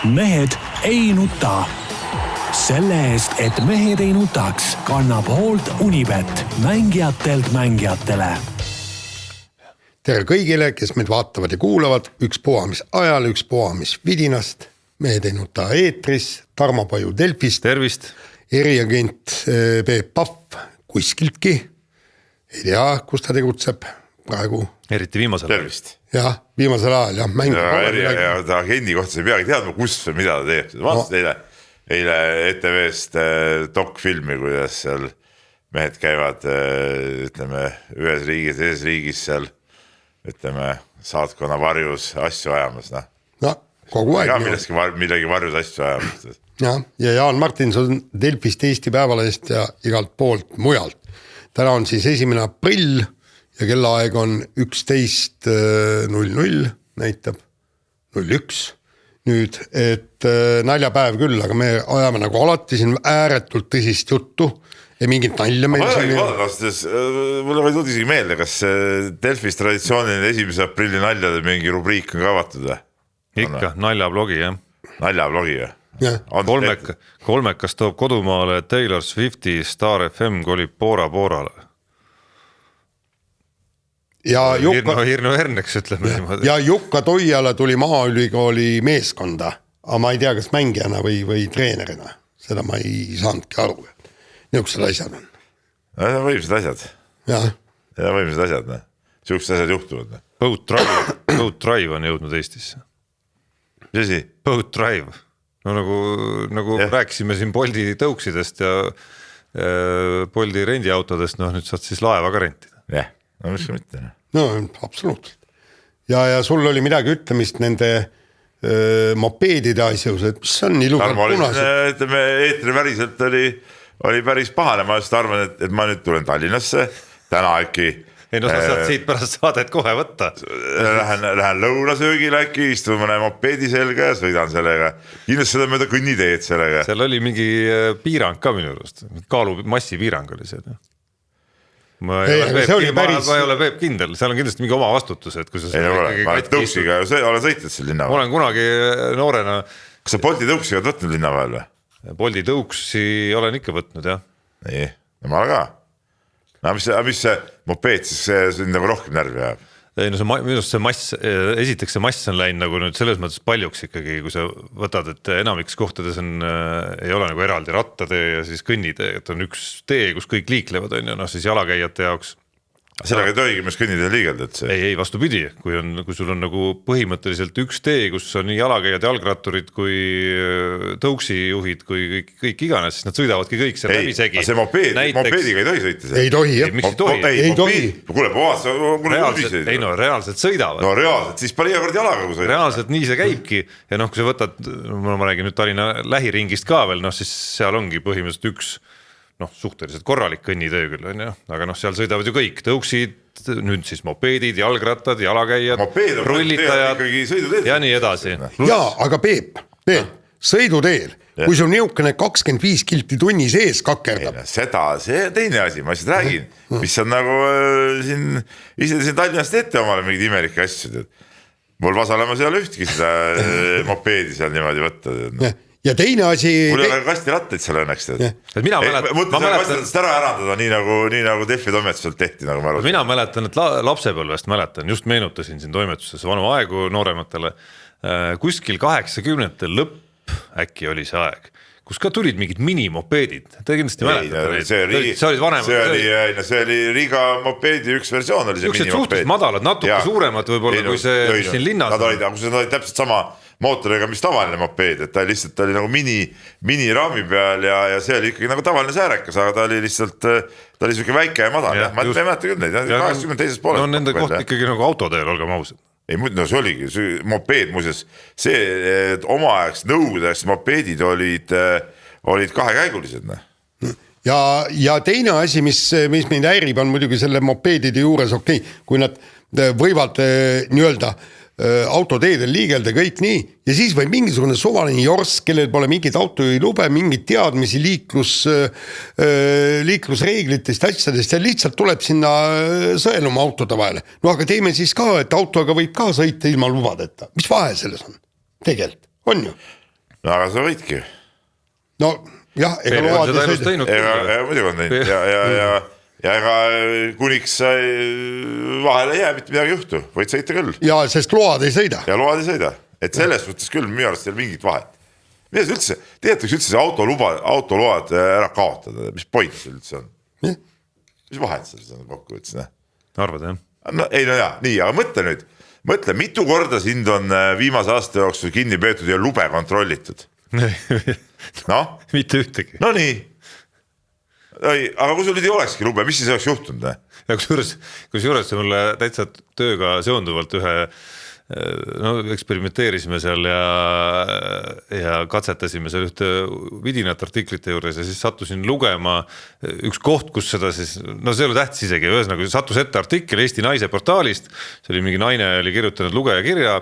mehed ei nuta. Selle eest, et mehed ei nutaks, kannab hoolt Unibet, mängijatelt mängijatele. Tere kõigile, kes meid vaatavad ja kuulavad, ükspuha mis ajal, ükspuha mis vidinast. Mehed ei nuta eetris, Tarmo Paju Delfist. Tervist. Eriagent Peep Pahv kuskiltki. Ei tea, kus ta tegutseb praegu. Eriti viimasel. Tervist. Jah, viimasel ajal jah. Ja ta agendi kohta sa ei peagi teadma, kus või mida ta teeb. Vaatasid eile ETV-st dokfilmi, kuidas seal mehed käivad, ütleme, ühes riigis, teises riigis seal, ütleme, saatkonna varjus asju ajamas. No, kogu aeg. Ja millegi varjus asju ajamas. Ja Jaan Martinson Delfist, Eesti Päevalehest ja igalt poolt mujalt. Täna on siis 1. aprill ja kellaaeg on 11.00, näitab 01. Nüüd, et naljapäev küll, aga me ajame nagu alati siin ääretult tõsist juttu ja mingit nalja meil siin. Mulle võid isegi meelde, kas Delfis traditsiooniline 1. aprilli naljade mingi rubriik on ka avatud või? Ikka, naljablogi, jah. Naljablogi või? Kolmekas toob kodumaale Taylor Swifti, Star FM kolib Poorale. Ja Hirno Erneks ütleme niimoodi. Ja Jukka Toiala tuli Maaülikooli meeskonda, aga ma ei tea, kas mängijana või treenerina. Seda ma ei saanudki aru. Niisugused asjad on. Võimsed asjad. Ja võimsed asjad. Siuksed asjad juhtuvad. Boat Drive on jõudnud Eestisse. Mis asi? Boat Drive. No nagu rääkisime siin Boldi tõuksidest ja Boldi rendiautodest, nüüd saad siis laeva ka rentida. Jah. No mis ka mitte. No absoluutselt. Ja sul oli midagi ütlemist nende mopeedide asjus, et mis on ilusad punased. Ütleme, eetri väriselt oli päris pahane. Ma just arvan, et ma nüüd tulen Tallinnasse. Täna äkki... Ei no sa saad siit pärast saadet kohe võtta. Lähen lõunasöögile äkki, istun mõne mopeedi selga ja sõidan sellega. Kindlasti seda mööda kõnniteed sellega. Seal oli mingi piirang ka minu arust. Kaalu massi piirang oli see. Ma ei ole Peep kindel, seal on kindlasti mingi oma vastutus, et kui sa ma tõuksiga olen sõitnud seal linna vahel. Olen kunagi noorena. Kas sa Bolti tõuksiga oled võtnud linna vahel või? Bolti tõuksi olen ikka võtnud, jah. Nii, no ma olen ka. No mis see mopeed, siis see nagu rohkem närvi jääb? Ei no see mass, esiteks see mass on läinud nagu nüüd selles mõttes paljuks ikkagi, kui sa võtad, et enamiks kohtades ei ole nagu eraldi rattatee ja siis kõnnitee, et on üks tee, kus kõik liiklevad on ja siis jalakäijate jaoks. Sellega ei tohigi, mis kõnnitee liigelda, et see? Ei, vastupidi, kui sul on nagu põhimõtteliselt üks tee, kus on nii jalakäijad, jalgratturid kui tõuksijuhid, kui kõik iganes, siis nad sõidavadki kõik seal läbi segi. Ei, see mopeediga ei tohi sõita see? Ei tohi, jah. Miks ei tohi? Kuule, ei no, reaalselt sõidavad. No reaalselt, siis pani iga kord jalaga kui sõita. Reaalselt nii see käibki ja kui sa võtad, ma räägin nüüd Tallinna lähiringist ka veel, siis seal ongi põhimõtteliselt üks suhteliselt korralik kõnnitöö küll on, aga seal sõidavad ju kõik tõuksid, nüüd siis mopeedid, jalgrattad, jalakäijad, rullitajad ja nii edasi. Jaa, aga Peep, sõiduteel, kui sul niukene 25 kilti tunni sees kakerdab. See teine asi, ma lihtsalt räägin, mis on nagu siin Tallinnast ette omale mingid imelikke asju. Mul Vasalemma seal ühtki seda mopeedi seal niimoodi võtta. Ja teine asi... Mul ei ole kastiratteid seal õnneks. Mina mäletan... ära erandada nii nagu Delfi toimetuselt tehti. Mina mäletan, et lapsepõlvest mäletan, just meenutasin siin toimetuses vanu aegu noorematele. Kuskil 80-ndatel lõpp äkki oli see aeg, kus ka tulid mingid minimopeedid. Te kindlasti mäletate. See oli Riga mopeedi üks versioon. Suhteliselt madalad, natuke suuremad võib-olla kui see siin linnas. Nad olid täpselt sama mootoriga, mis tavaline mopeed, et ta lihtsalt oli nagu mini raami peal ja see oli ikkagi nagu tavaline säärekas, aga ta oli lihtsalt, ta oli siuke väike ja madal. Ma ei mäleta küll neid, 82 poole. No nende koht ikkagi nagu autoteel, olgem ausad. Ei, no see oligi, mopeed muuseas, see omaaegs nõudeks mopeedid olid kahekäigulised. Ja teine asi, mis mind häirib, on muidugi selle mopeedide juures, kui nad võivad nii-öelda autoteedel liigelda kõik nii ja siis või mingisugune suvaline jors, kellel pole mingit autojuhilube, mingit teadmisi liiklusreeglitest, asjadest ja lihtsalt tuleb sinna sõeluma autode vahele. No aga teeme siis ka, et autoga võib ka sõita ilma lubadeta. Mis vahe selles on? Tegelikult, on ju? no aga sa võidki. no jah, ega load ei sõida. Muidugi on teinud ja ega kuniks sa vahele ei jää, mitte midagi juhtu, võid sõita küll. Ja sest load ei sõida. Ja load ei sõida, et selles suhtes küll minu arust ei ole mingit vahet. Mida see üldse, teetakse üldse autoload ära kaotada, mis point see üldse on? Mis vahet selles on kokku üldse? Arvad, jah? No, ei, no jaa, nii, aga mõtle, mitu korda sind on viimase aasta jooksul kinni peetud ja lube kontrollitud. No? Mitte ühtegi. No nii. Aga kui sul nüüd ei olekski lube, mis siis oleks juhtunud? Ja kusjuures see mulle täitsa tööga seonduvalt ühe eksperimenteerisime seal ja katsetasime seal ühte vidinat artiklite juures ja siis sattusin lugema üks koht, kus seda siis, no see oli tähtis isegi, ühesõnaga sattus ette artikkel Eesti Naise portaalist, see oli mingi naine oli kirjutanud lugejakirja,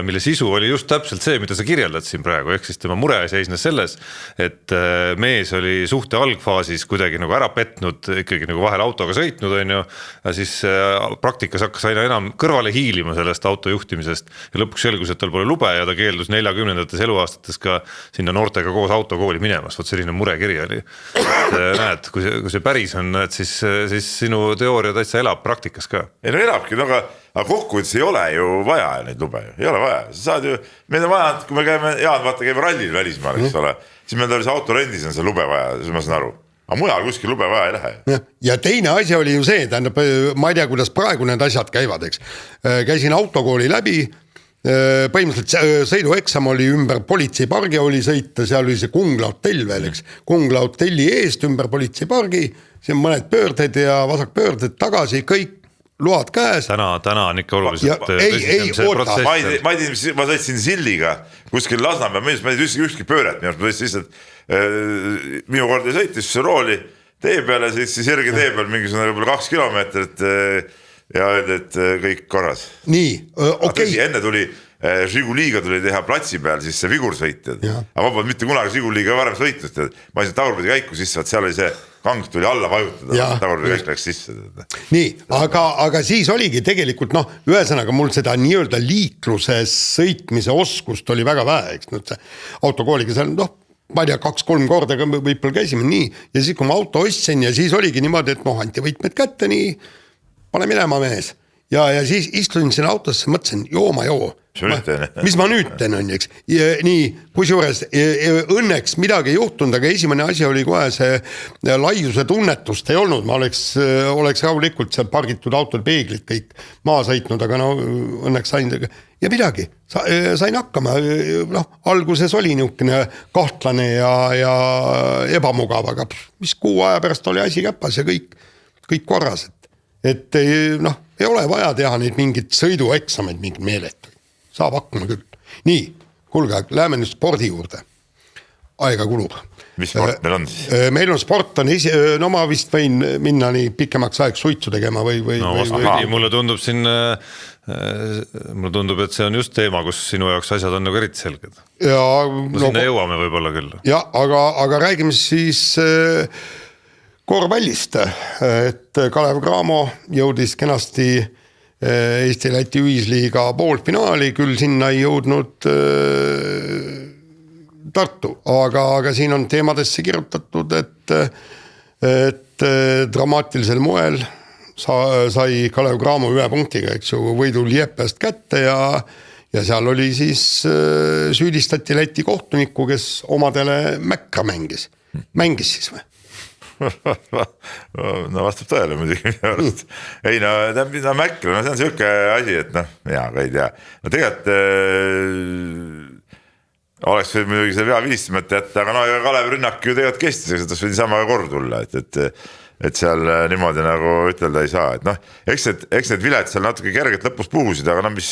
mille sisu oli just täpselt see, mida sa kirjeldad siin praegu, ehk siis tema mure seisnes selles, et mees oli suhte algfaasis kuidagi nagu ära petnud, ikkagi nagu vahel autoga sõitnud, on ju, ja siis praktikas hakkas aina enam kõrvale hiilima sellest autojuhtimisest ja lõpuks selgus, et tal pole lube ja ta keeldus 40-ndates eluaastates ka sinna noortega koos autokooli minemas, võt selline murekiri oli. Näed, kui see päris on, et siis sinu teooria täitsa elab praktikas ka. Ei no elabki, no aga kokkuvõttes ei ole ju vaja neid lube, ei ole vaja. Sa saad ju, meil on vaja, kui me käime, Jaan, vaata käime rallil välismaal, eks ole, siis meil oli see autorendis on see lube vaja, siis ma saan aru. Aga mujal kuskil lube vaja ei lähe. Ja teine asi oli ju see, tähendab, ma ei tea, kuidas praegu need asjad käivad, eks. Käisin autokooli läbi, põhimõtteliselt sõidueksam oli ümber politseipargi oli sõita, seal oli see Kungla hotell veel, eks. Kungla hotelli eest ümber politseipargi, siin mõned pöörded ja vasakpöörded tagasi, kõik load käes. Täna on ikka oluliselt. Ei, oota. Ma ei tea, ma sõitsin Silliga kuskil Lasnamäe, ma ei tea ükski pööret, ma sõitsin lihtsalt minu kord ei sõitis see rooli tee peale, siis sirge tee peal mingisugune 2 kilomeetrit ja öeldi, et kõik korras. Nii, okei. Enne tuli Žiguliga tuli teha platsi peal siis see vigur sõitjad, aga ma polnud mitte kunagi Žiguliga varem sõitnud, ma olin tagurpidi käiku sisse, seal oli see kang tuli alla vajutada, tagurpidi käik läks sisse. Nii, aga siis oligi tegelikult, ühesõnaga mul seda nii-öelda liikluses sõitmise oskust oli väga vähe, eks nüüd see autokooliga seal, ma ei tea, 2-3 korda võib-olla käisime nii ja siis kui ma auto ostsin ja siis oligi niimoodi, et anti võitmed kätte nii, pane minema mees ja siis istusin sinna autosse, mõtlesin, mis ma nüüd teen on, eks. Nii, kusjuures õnneks midagi ei juhtunud, aga esimene asi oli kohe see laiuse tunnetust ei olnud, ma oleks rahulikult seal pargitud autol peeglid kõik maa sõitnud, aga õnneks sain ja midagi, sain hakkama, alguses oli niisugune kahtlane ja ebamugav, aga mis kuu aja pärast oli asi käpas ja kõik korras, et ei ole vaja teha neid mingid sõidueksameid mingid meeletud, saab hakkama küll. Nii, kuulge, läheme nüüd spordi juurde, aega kulub. Mis sport meil on siis? Meil on sport, ma vist võin minna nii pikemaks aeg suitsu tegema või mulle tundub siin mulle tundub, et see on just teema, kus sinu jaoks asjad on nagu eriti selged. Sinna jõuame võib-olla küll. Ja, aga räägime siis korvpallist, et Kalev Cramo jõudis kenasti Eesti-Läti ühisliiga poolfinaali, küll sinna ei jõudnud Tartu, aga siin on teemadesse kirjutatud, et dramaatilisel moel sai Kalev Cramo 1 punktiga, eks ju, võidu Liepest kätte ja seal oli siis süüdistati Läti kohtunikku, kes omadele mäkra mängis siis või? No vastab tõele muidugi minu arust. Ei mäkra, see on siuke asi, et ka ei tea. No tegelikult oleks muidugi see vea vilistamata jätta, aga Kalev rünnak ju tegelikult kestis, et tas võidi sama kord tulla, et seal niimoodi nagu ütelda ei saa, et eks need viled seal natuke kergelt lõpus puhusid, aga mis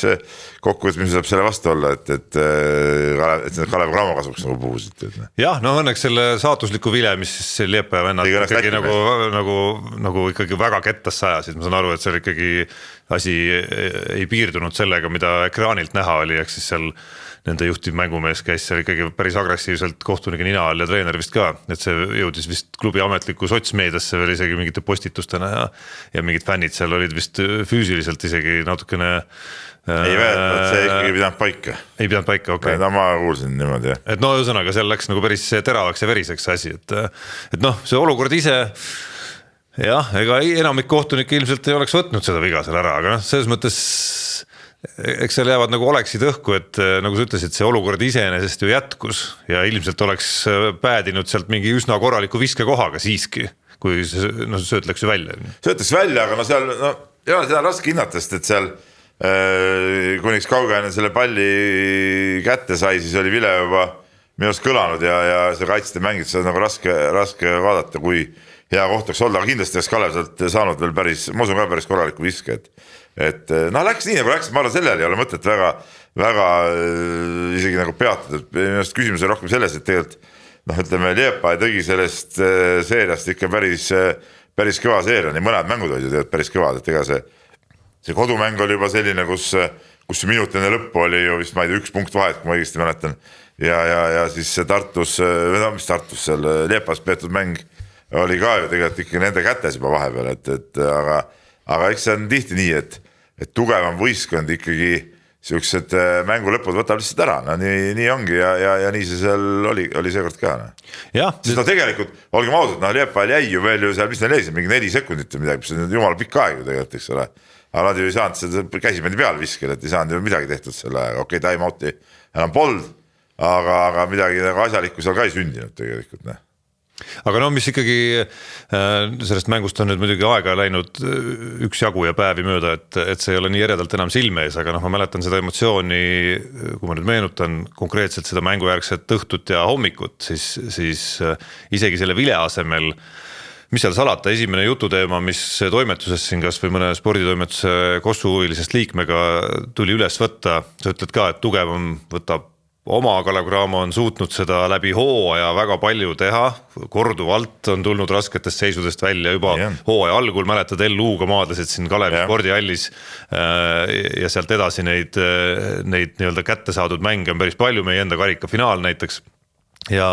kokkuvõttes, mis saab selle vastu olla, et need Kalev Cramo kasuks nagu puhusid. Jah, õnneks selle saatusliku vile, mis siis Liepa vennad ikkagi nagu ikkagi väga kettas sajasid, ma saan aru, et seal ikkagi asi ei piirdunud sellega, mida ekraanilt näha oli, ehk siis seal nende juhtiv mängumees käis seal ikkagi päris agressiivselt kohtunike nina all ja treener vist ka, et see jõudis vist klubi ametliku sotsmeediasse veel isegi mingite postitustena ja mingid fännid seal olid vist füüsiliselt isegi natukene ei väidetavalt, see ikkagi ei pidanud paika. Ei pidanud paika, okei. Ma kuulsin niimoodi. Et no ühesõnaga seal läks nagu päris teravaks ja veriseks asi, et noh, see olukord ise jah, ega enamik kohtunikke ilmselt ei oleks võtnud seda viga seal ära, aga noh, selles mõttes eks seal jäävad nagu oleksid õhku, et nagu sa ütlesid, see olukord iseenesest ju jätkus ja ilmselt oleks päädinud sealt mingi üsna korraliku viskekohaga siiski, kui söötleks ju välja. Söötleks välja, aga no seal, seda on raske hinnata, sest et seal kuniks Kaugainen selle palli kätte sai, siis oli vile juba minust kõlanud ja see kaitste mängid, see on nagu raske vaadata, kui hea koht oleks olla, aga kindlasti oleks Kalev sealt saanud veel päris, ma usun ka päris korraliku viske, et noh, läks nii nagu läks, ma arvan, sellele ei ole mõtet väga isegi nagu peatada, minu arust küsimus on rohkem selles, et tegelikult noh, ütleme, Liepa tegi sellest seeriast ikka päris kõva seeria, nii mõned mängud olid ju tegelikult päris kõvad, et ega see kodumäng oli juba selline, kus minut enne lõppu oli ju vist, ma ei tea, 1 punkt vahet, kui ma õigesti mäletan ja siis Tartus, mis Tartus seal Liepas peetud mäng oli ka ju tegelikult ikka nende kätes juba vahepeal, aga eks see on tihti nii, et tugevam võistkond ikkagi siuksed mängu lõpud võtab lihtsalt ära, no nii ongi ja nii see seal oli seekord ka. Sest no tegelikult, olgem ausad, Liepal jäi ju veel ju seal, mis neil jäi, mingi 4 sekundit või midagi, mis on jumala pikk aeg ju tegelikult, eks ole. Aga nad ju ei saanud seda käsipändi peal viskel, et ei saanud ju midagi tehtud selle aega, okei, time out'i enam polnud, aga midagi asjalikku seal ka ei sündinud tegelikult. Aga no mis ikkagi sellest mängust on nüüd muidugi aega läinud üksjagu ja päevi mööda, et see ei ole nii eredalt enam silme ees, aga noh, ma mäletan seda emotsiooni, kui ma nüüd meenutan konkreetselt seda mängujärgset õhtut ja hommikut, siis isegi selle vile asemel, mis seal salata, esimene jututeema, mis toimetuses siin kas või mõne sporditoimetuse kossuhuvilisest liikmega tuli üles võtta, sa ütled ka, et tugevam võtab oma Kalev Cramo on suutnud seda läbi hooaja väga palju teha, korduvalt on tulnud rasketest seisudest välja juba hooaja algul, mäletad LU-ga maadlesid siin Kalevi spordihallis ja sealt edasi neid nii-öelda kätte saadud mänge on päris palju, meie enda karikafinaal näiteks ja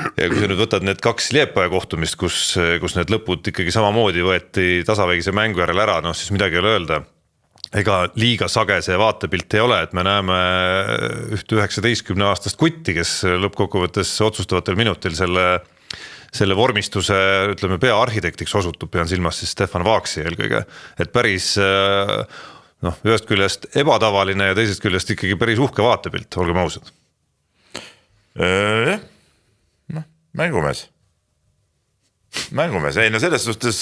kui sa nüüd võtad need 2 Liepaja kohtumist, kus need lõpud ikkagi samamoodi võeti tasavägise mängu järel ära, noh siis midagi ei ole öelda. Ega liiga sage see vaatepilt ei ole, et me näeme ühte 19-aastast kutti, kes lõppkokkuvõttes otsustavatel minutil selle vormistuse, ütleme, peaarhitektiks osutub, pean silmas siis Stefan Vaaksi eelkõige, et päris ühest küljest ebatavaline ja teisest küljest ikkagi päris uhke vaatepilt, olgem ausad. Mängumees, ei no selles suhtes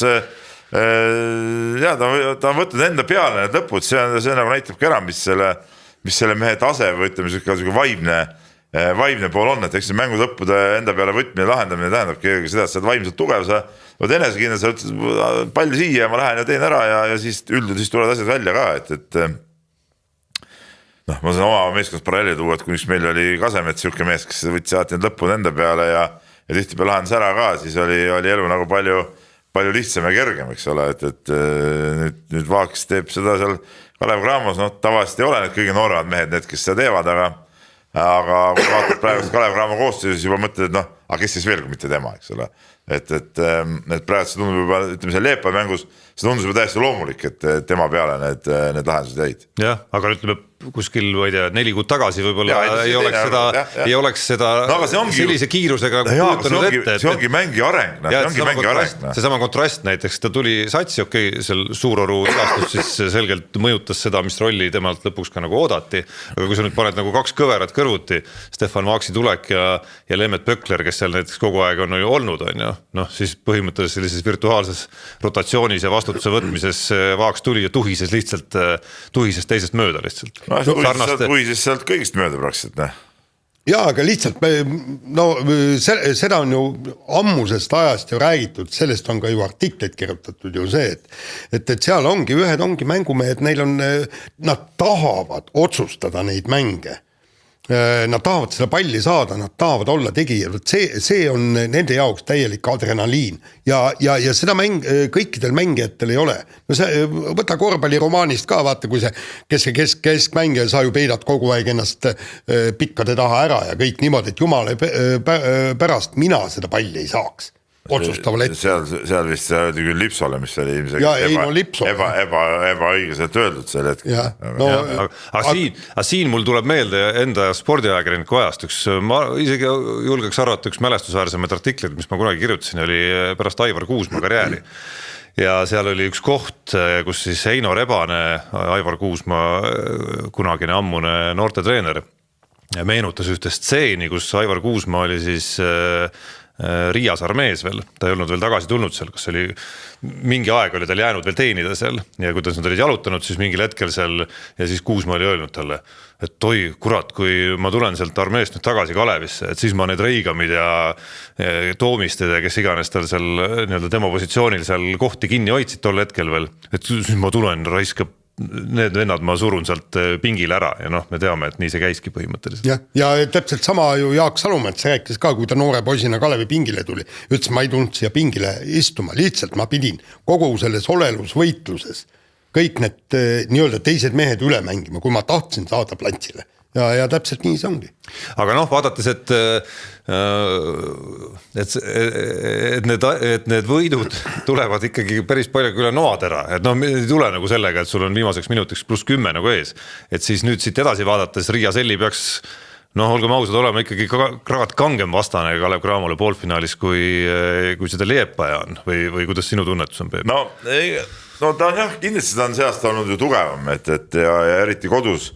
ja ta on võtnud enda peale need lõpud, see nagu näitabki ära, mis selle mehe tase või ütleme vaimne pool on, et eks see mängu lõppude enda peale võtmine lahendamine tähendabki seda, et sa oled vaimselt tugev, sa oled enesekindel, sa ütled palli siia ja ma lähen ja teen ära ja siis üldjuhul tulevad asjad välja ka, et noh, ma saan oma meeskonnast paralleeli tuua, et kui meil oli Kasemets siuke mees, kes võttis alati need lõpud enda peale ja tihtipeale lahendas ära ka, siis oli elu nagu palju lihtsam ja kergem, eks ole, et nüüd Vaaks teeb seda seal Kalev Cramos, noh tavaliselt ei ole need kõige nooremad mehed, need, kes seda teevad, aga kui vaatad praegust Kalev Cramo koosseisus juba mõtled, et noh, aga kes siis veel, kui mitte tema, eks ole, et praegu see tundub juba, ütleme seal Liepa mängus, see tundus juba täiesti loomulik, et tema peale need lahendused jäid. Jah, aga ütleme kuskil, ma ei tea, 4 kuud tagasi võib-olla ei oleks seda sellise kiirusega kujutanud ette. See ongi mängi areng. Seesama kontrast näiteks, ta tuli satsi, okei, seal Suuroru igastus siis selgelt mõjutas seda, mis rolli temalt lõpuks ka nagu oodati, aga kui sa nüüd paned nagu 2 kõverat kõrvuti, Stefan Vaaksi tulek ja Leemet Pökler, kes seal näiteks kogu aeg on ju olnud, noh siis põhimõtteliselt sellises virtuaalses rotatsioonis ja vastutuse võtmises Vaaks tuli ja tuhises teisest mööda lihtsalt. Tuhises sealt kõigist mööda praktiliselt, Jaa, aga lihtsalt seda on ju ammusest ajast ju räägitud, sellest on ka ju artikleid kirjutatud ju see, et seal ühed ongi mängumehed, nad tahavad otsustada neid mänge. nad tahavad seda palli saada, nad tahavad olla tegijad, see on nende jaoks täielik adrenaliin ja seda kõikidel mängijatel ei ole. No see, võta korvpalliromaanist ka, vaata, kui see keskmängija, sa ju peidad kogu aeg ennast pikkade taha ära ja kõik niimoodi, et jumala pärast mina seda palli ei saaks. Otsustaval hetkel. Seal vist see öeldi küll Lipsole, mis oli ilmselt ebaõiglaselt öeldud sel hetkel. Aga siin mul tuleb meelde enda spordiajakirjaniku ajast ma isegi julgeks arvata üks mälestusväärsemad artiklid, mis ma kunagi kirjutasin, oli pärast Aivar Kuusma karjääri. Ja seal oli üks koht, kus siis Heino Rebane, Aivar Kuusma kunagine ammune noortetreener, meenutas ühte stseeni, kus Aivar Kuusma oli siis Riias armees veel, ta ei olnud veel tagasi tulnud seal, kas oli mingi aeg oli tal jäänud veel teenida seal ja kuidas nad olid jalutanud, siis mingil hetkel seal ja siis Kuusma oli öelnud talle, et oi kurat, kui ma tulen sealt armeest nüüd tagasi Kalevisse, et siis ma need Reigamid ja Toomistid ja kes iganes tal seal nii-öelda demo positsioonil seal kohti kinni hoidsid tol hetkel veel, et siis ma tulen raiskab need vennad ma surun sealt pingil ära ja noh, me teame, et nii see käiski põhimõtteliselt. Ja täpselt sama ju Jaak Salumets rääkis ka, kui ta noore poisina Kalevi pingile tuli. Ütles, ma ei tulnud siia pingile istuma, lihtsalt ma pidin kogu selles olelusvõitluses kõik need nii-öelda teised mehed üle mängima, kui ma tahtsin saada platsile. Ja täpselt nii see ongi. Aga noh, vaadates, et need võidud tulevad ikkagi päris palju üle noatera, et noh, ei tule nagu sellega, et sul on viimaseks minutiks +10 nagu ees, et siis nüüd siit edasi vaadates Riia Selli peaks, noh, olgem ausad, olema ikkagi kraad kangem vastane Kalev Cramole poolfinaalis, kui seda Liepaja on või kuidas sinu tunnetus on, Peep? No ta on jah, kindlasti ta on seast olnud ju tugevam, et ja eriti kodus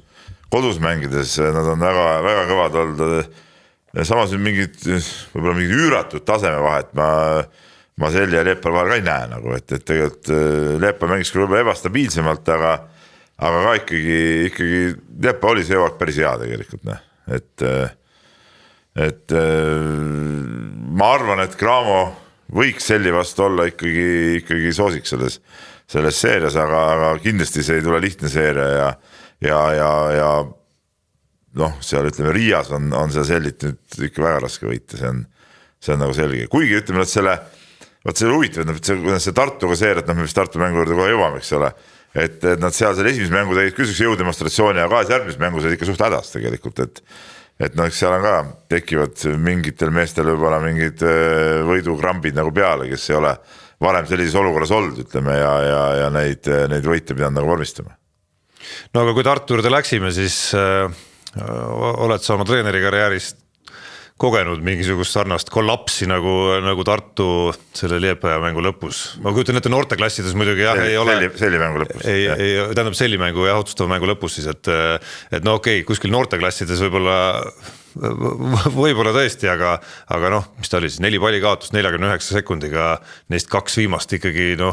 mängides nad on väga kõvad olnud. Samas võib-olla mingid üüratud tasemevahet ma Selli ja Leepa vahel ka ei näe nagu, et tegelikult Leepa mängis küll võib-olla ebastabiilsemalt, aga ka ikkagi Leepa oli see jõuak päris hea tegelikult, et ma arvan, et Cramo võiks Selli vastu olla ikkagi soosik selles seerias, aga kindlasti see ei tule lihtne seeria ja noh, seal ütleme Riias on seal Sellit nüüd ikka väga raske võita, see on nagu selge, kuigi ütleme, et selle huvitav, et see Tartuga seeriat, me vist Tartu mängu juurde kohe jõuame, eks ole, et nad seal esimese mängu tegid küll jõudemonstratsiooni ja kahes järgmises mängus olid ikka suht hädas tegelikult, et noh, seal on ka, tekivad mingitel meestel võib-olla mingid võidukrambid nagu peale, kes ei ole varem sellises olukorras olnud, ütleme, ja neid võite pidanud nagu vormistama. No aga kui Tartu juurde läksime, siis oled sa oma treeneri karjäärist kogenud mingisugust sarnast kollapsi nagu Tartu selle Liepaja mängu lõpus. Ma kujutan ette noorteklassides muidugi jah, ei ole Selli mängu lõpus. Tähendab Selli mängu ja otsustava mängu lõpus siis, et no okei, kuskil noorteklassides võib-olla tõesti, aga noh, mis ta oli siis 4 palli kaotust 49 sekundiga, neist 2 viimast ikkagi no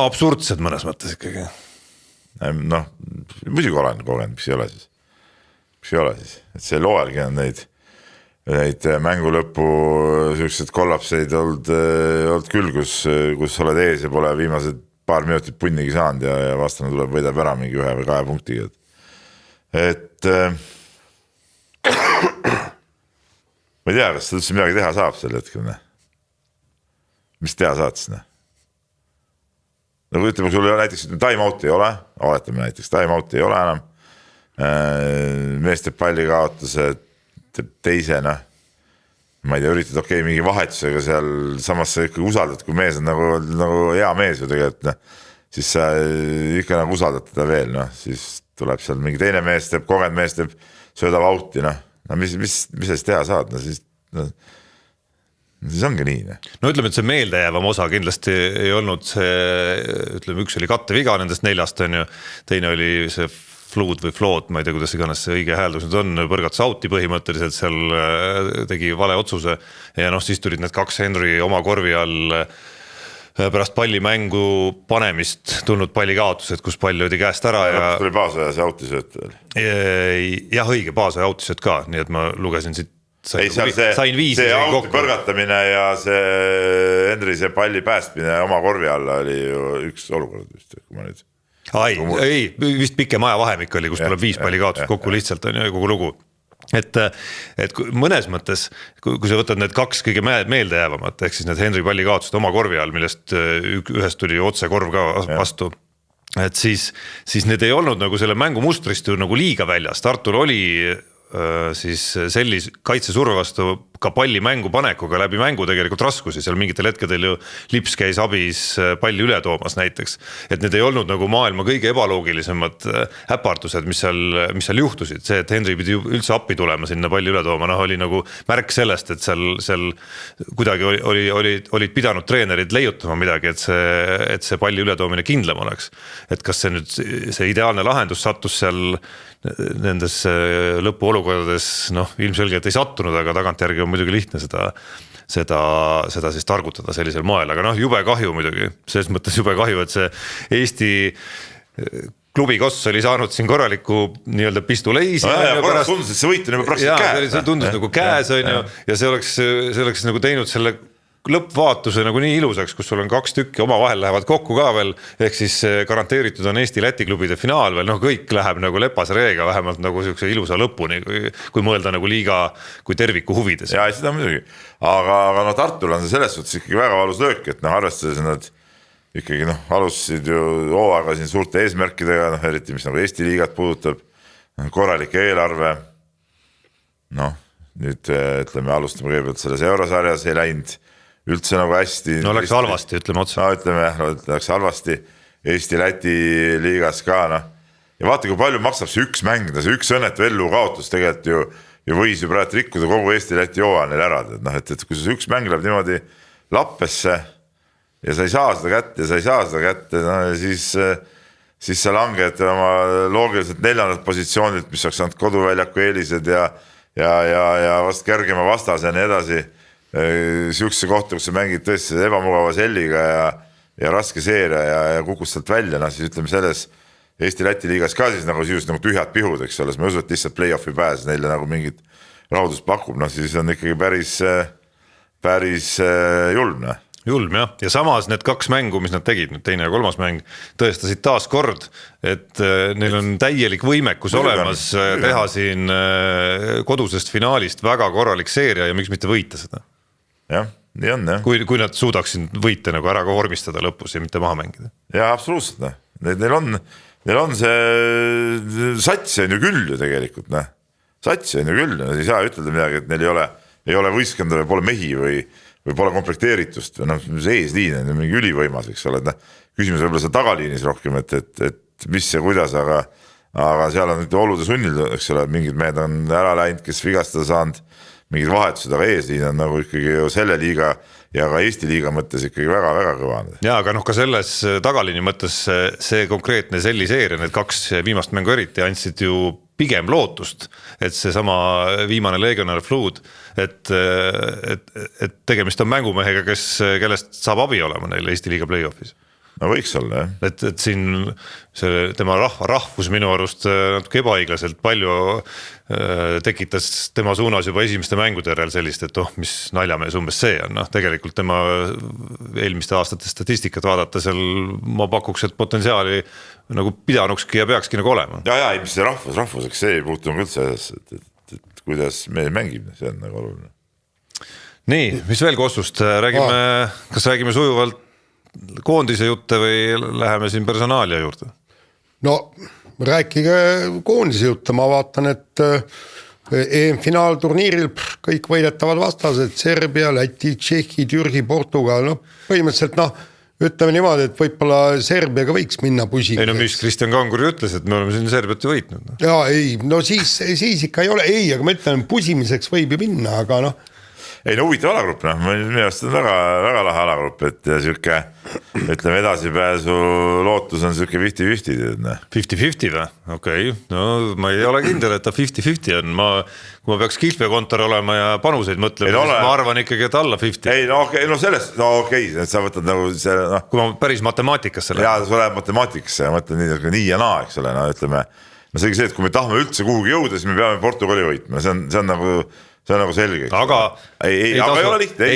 absurdsed mõnes mõttes ikkagi. Noh, muidugi olen kogenud, miks ei ole siis, et see loojalgi on neid mängu lõpu sellised kollapseid olnud küll, kus oled ees ja pole viimased paar minutit punnigi saanud ja vastane tuleb, võidab ära mingi 1 või 2 punktiga. Et ma ei tea, kas üldse midagi teha saab sel hetkel, mis teha saad siis, nagu ütleme, sul näiteks time-out ei ole, oletame näiteks, time-out ei ole enam, mees teeb palli kaotuse, teeb teisena, ma ei tea, üritad mingi vahetusega seal, samas sa ikkagi usaldad, kui mees on nagu hea mees ju tegelikult, siis sa ikka nagu usaldad teda veel, siis tuleb seal mingi teine mees teeb, kogenud mees teeb, söödab auti, mis sa siis teha saad, siis ongi nii. No ütleme, et see meeldejäävam osa kindlasti ei olnud see, ütleme, üks oli katteviga nendest 4, on ju, teine oli see flood või flood, ma ei tea, kuidas iganes see õige hääldus nüüd on, põrgats auti põhimõtteliselt, seal tegi vale otsuse ja noh, siis tulid need 2 Henry oma korvi all pärast pallimängu panemist tulnud pallikaotused, kus pall oli käest ära ja tuli Paasoja see autisööt veel. Jah, õige, Paasoja autisööt ka, nii et ma lugesin siit sain 5 see auti põrgatamine ja see Henry see palli päästmine oma korvi alla oli ju üks olukord vist, kui ma nüüd ei, vist pikem ajavahemik oli, kus tuleb 5 palli kaotust kokku lihtsalt on ju kogu lugu. Et mõnes mõttes, kui sa võtad need 2 kõige meeldejäävamat, ehk siis need Henry palli kaotused oma korvi all, millest ühest tuli otse korv ka vastu, et siis need ei olnud nagu selle mängu mustrist ju nagu liiga väljas, Tartul oli siis sellise kaitsesurve vastu ka palli mängu panekuga läbi mängu tegelikult raskusi, seal mingitel hetkedel ju Lips käis abis palli üle toomas näiteks, et need ei olnud nagu maailma kõige ebaloogilisemad äpardused, mis seal juhtusid, see, et Henry pidi üldse appi tulema sinna palli üle tooma, oli nagu märk sellest, et seal kuidagi olid pidanud treenerid leiutama midagi, et see palli üle toomine kindlam oleks, et kas see nüüd see ideaalne lahendus sattus seal nendes lõpuolukordades, ilmselgelt ei sattunud, aga tagantjärgi on muidugi lihtne seda siis targutada sellisel moel, aga jube kahju muidugi, selles mõttes jube kahju, et see Eesti klubi koss oli saanud siin korraliku nii-öelda pistuleisi. Korras tundus, et see võit on juba praktiliselt käes. See tundus nagu käes on ju, ja see oleks nagu teinud selle lõppvaatuse nagu nii ilusaks, kus sul on 2 tükki omavahel lähevad kokku ka veel, ehk siis garanteeritud on Eesti-Läti klubide finaal veel, kõik läheb nagu lepas reega, vähemalt nagu sellise ilusa lõpuni, kui mõelda nagu liiga kui terviku huvides. Ja seda muidugi, aga Tartul on see selles suhtes ikkagi väga valus löök, et arvestades nad ikkagi alustasid ju hooaega siin suurte eesmärkidega, eriti mis nagu Eesti liigat puudutab, korralik eelarve, nüüd ütleme, alustame kõigepealt selles eurosarjas ei läinud üldse nagu hästi. Läks halvasti, ütleme otsa. Läks halvasti Eesti-Läti liigas ka, ja vaata, kui palju maksab see üks mäng, see üks õnnetu ellu kaotus tegelikult ju võis ju praegu rikkuda kogu Eesti-Läti hooaja neil ära, et kui see üks mäng läheb niimoodi lappesse ja sa ei saa seda kätte, siis sa langed oma loogiliselt 4. positsioonilt, mis oleks saanud koduväljaku eelised ja vast kergema vastase ja nii edasi. Sihukese kohta, kus sa mängid tõesti ebamugava selliga ja raske seeria ja kukus sealt välja, siis ütleme selles Eesti-Läti liigas ka siis nagu tühjad pihud, eks ole, ma ei usu, et lihtsalt play-off'i pääs neile nagu mingit raudust pakub, siis on ikkagi päris julm. Julm jah, ja samas need 2 mängu, mis nad tegid, nüüd 2. ja 3. mäng, tõestasid taas kord, et neil on täielik võimekus olemas teha siin kodusest finaalist väga korralik seeria ja miks mitte võita seda. Jah, nii on jah. Kui nad suudaksid võita nagu ära ka vormistada lõpus ja mitte maha mängida. Ja absoluutselt, neil on see sats on ju küll ju tegelikult, sats on ju küll, ei saa ütelda midagi, et neil ei ole võistkond või pole mehi või pole komplekteeritust, see eesliin on mingi ülivõimas, eks ole, küsimus võib-olla see tagaliinis rohkem, et mis ja kuidas, aga seal on olude sunnil, eks ole, mingid mehed on ära läinud, kes vigastada saanud, mingid vahetused, aga eesliin on nagu ikkagi ju selle liiga ja ka Eesti liiga mõttes ikkagi väga-väga kõva. Ja aga ka selles tagaliini mõttes see konkreetne selliseeria, need 2 viimast mängu eriti andsid ju pigem lootust, et see sama viimane Legionär Flood, et tegemist on mängumehega, kellest saab abi olema neil Eesti liiga play-offis. No võiks olla, jah. Et siin tema rahvus minu arust natuke ebaõiglaselt palju tekitas tema suunas juba esimeste mängude järel sellist, et mis naljamees umbes see on. Tegelikult tema eelmiste aastate statistikat vaadata seal ma pakuks, et potentsiaali nagu pidanukski ja peakski nagu olema. Ja, mis see rahvuseks, see ei puutu üldse, et kuidas me mängib, see on nagu oluline. Nii, mis veel Kossust? Kas räägime sujuvalt koondise jutte või läheme siin personaalia juurde? No rääkige koondise jutte, ma vaatan, et EM-finaalturniiril kõik võidetavad vastased, Serbia, Läti, Tšehhi, Türgi, Portugal, põhimõtteliselt ütleme niimoodi, et võib-olla Serbiaga võiks minna pusimiseks. Ei mis Kristjan Kanguri ütles, et me oleme siin Serbiat ju võitnud. Ja ei, siis ikka ei ole, aga ma ütlen, pusimiseks võib ju minna, aga Ei huvitav alagrupp, minu arust on väga lahe alagrupp, et siuke, ütleme edasipääsu lootus on siuke 50-50. 50-50 või? Okei, ma ei ole kindel, et ta 50-50 on, kui ma peaks kihlveokontor olema ja panuseid mõtlema, siis ma arvan ikkagi, et alla 50. Ei, sellest, et sa võtad nagu see, kui ma päris matemaatikasse lähen. Jaa, sa lähed matemaatikasse ja mõtled nii ja naa, eks ole, ütleme, see on see, et kui me tahame üldse kuhugi jõuda, siis me peame Portugali võitma, see on nagu see on nagu selge. Aga ei ole lihtne,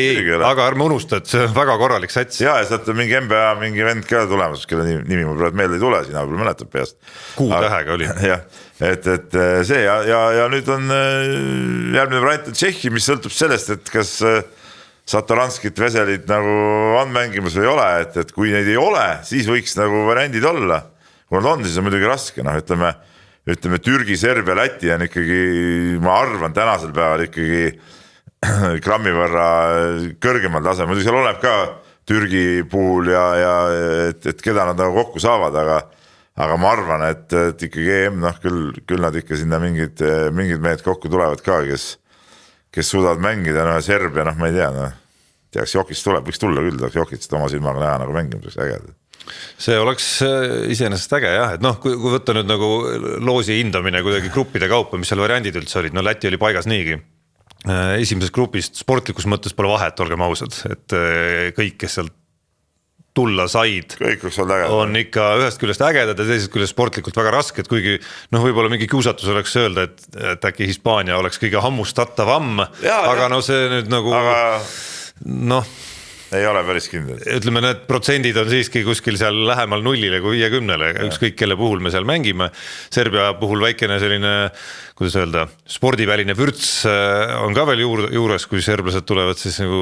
aga ärme unusta, et see on väga korralik sats. Ja sealt on mingi NBA mingi vend ka tulemas, kelle nimi mul praegu meelde ei tule, sina küll mäletad peast. Q-tähega oli. Jah, et see ja nüüd on järgmine variant Tšehhi, mis sõltub sellest, et kas Satoranskit, Veselit nagu on mängimas või ei ole, et kui neid ei ole, siis võiks nagu variandid olla. Kui nad on, siis on muidugi raske, ütleme Türgi, Serbia, Läti on ikkagi, ma arvan, tänasel päeval ikkagi grammi võrra kõrgemal tasem, muidugi seal oleneb ka Türgi puhul ja et keda nad nagu kokku saavad, aga ma arvan, et ikkagi EM, küll nad ikka sinna mingid mehed kokku tulevad ka, kes suudavad mängida, Serbia, ma ei tea, teaks Jokits tuleb, võiks tulla küll, tahaks Jokitsit oma silmaga näha nagu mängimiseks ägeda. See oleks iseenesest äge jah, et kui võtta nüüd nagu loosi hindamine kuidagi gruppide kaupa, mis seal variandid üldse olid, Läti oli paigas niigi. Esimeses grupist sportlikus mõttes pole vahet, olgem ausad, et kõik, kes sealt tulla said, on ikka ühest küljest ägedad ja teisest küljest sportlikult väga rasked, kuigi võib-olla mingi kiusatus oleks öelda, et äkki Hispaania oleks kõige hammustatavam, aga see nüüd nagu ei ole päris kindel. Ütleme, need protsendid on siiski kuskil seal lähemal 0-le kui 50-le, ükskõik kelle puhul me seal mängime. Serbia puhul väikene selline, kuidas öelda, spordiväline vürts on ka veel juures, kui serblased tulevad siis nagu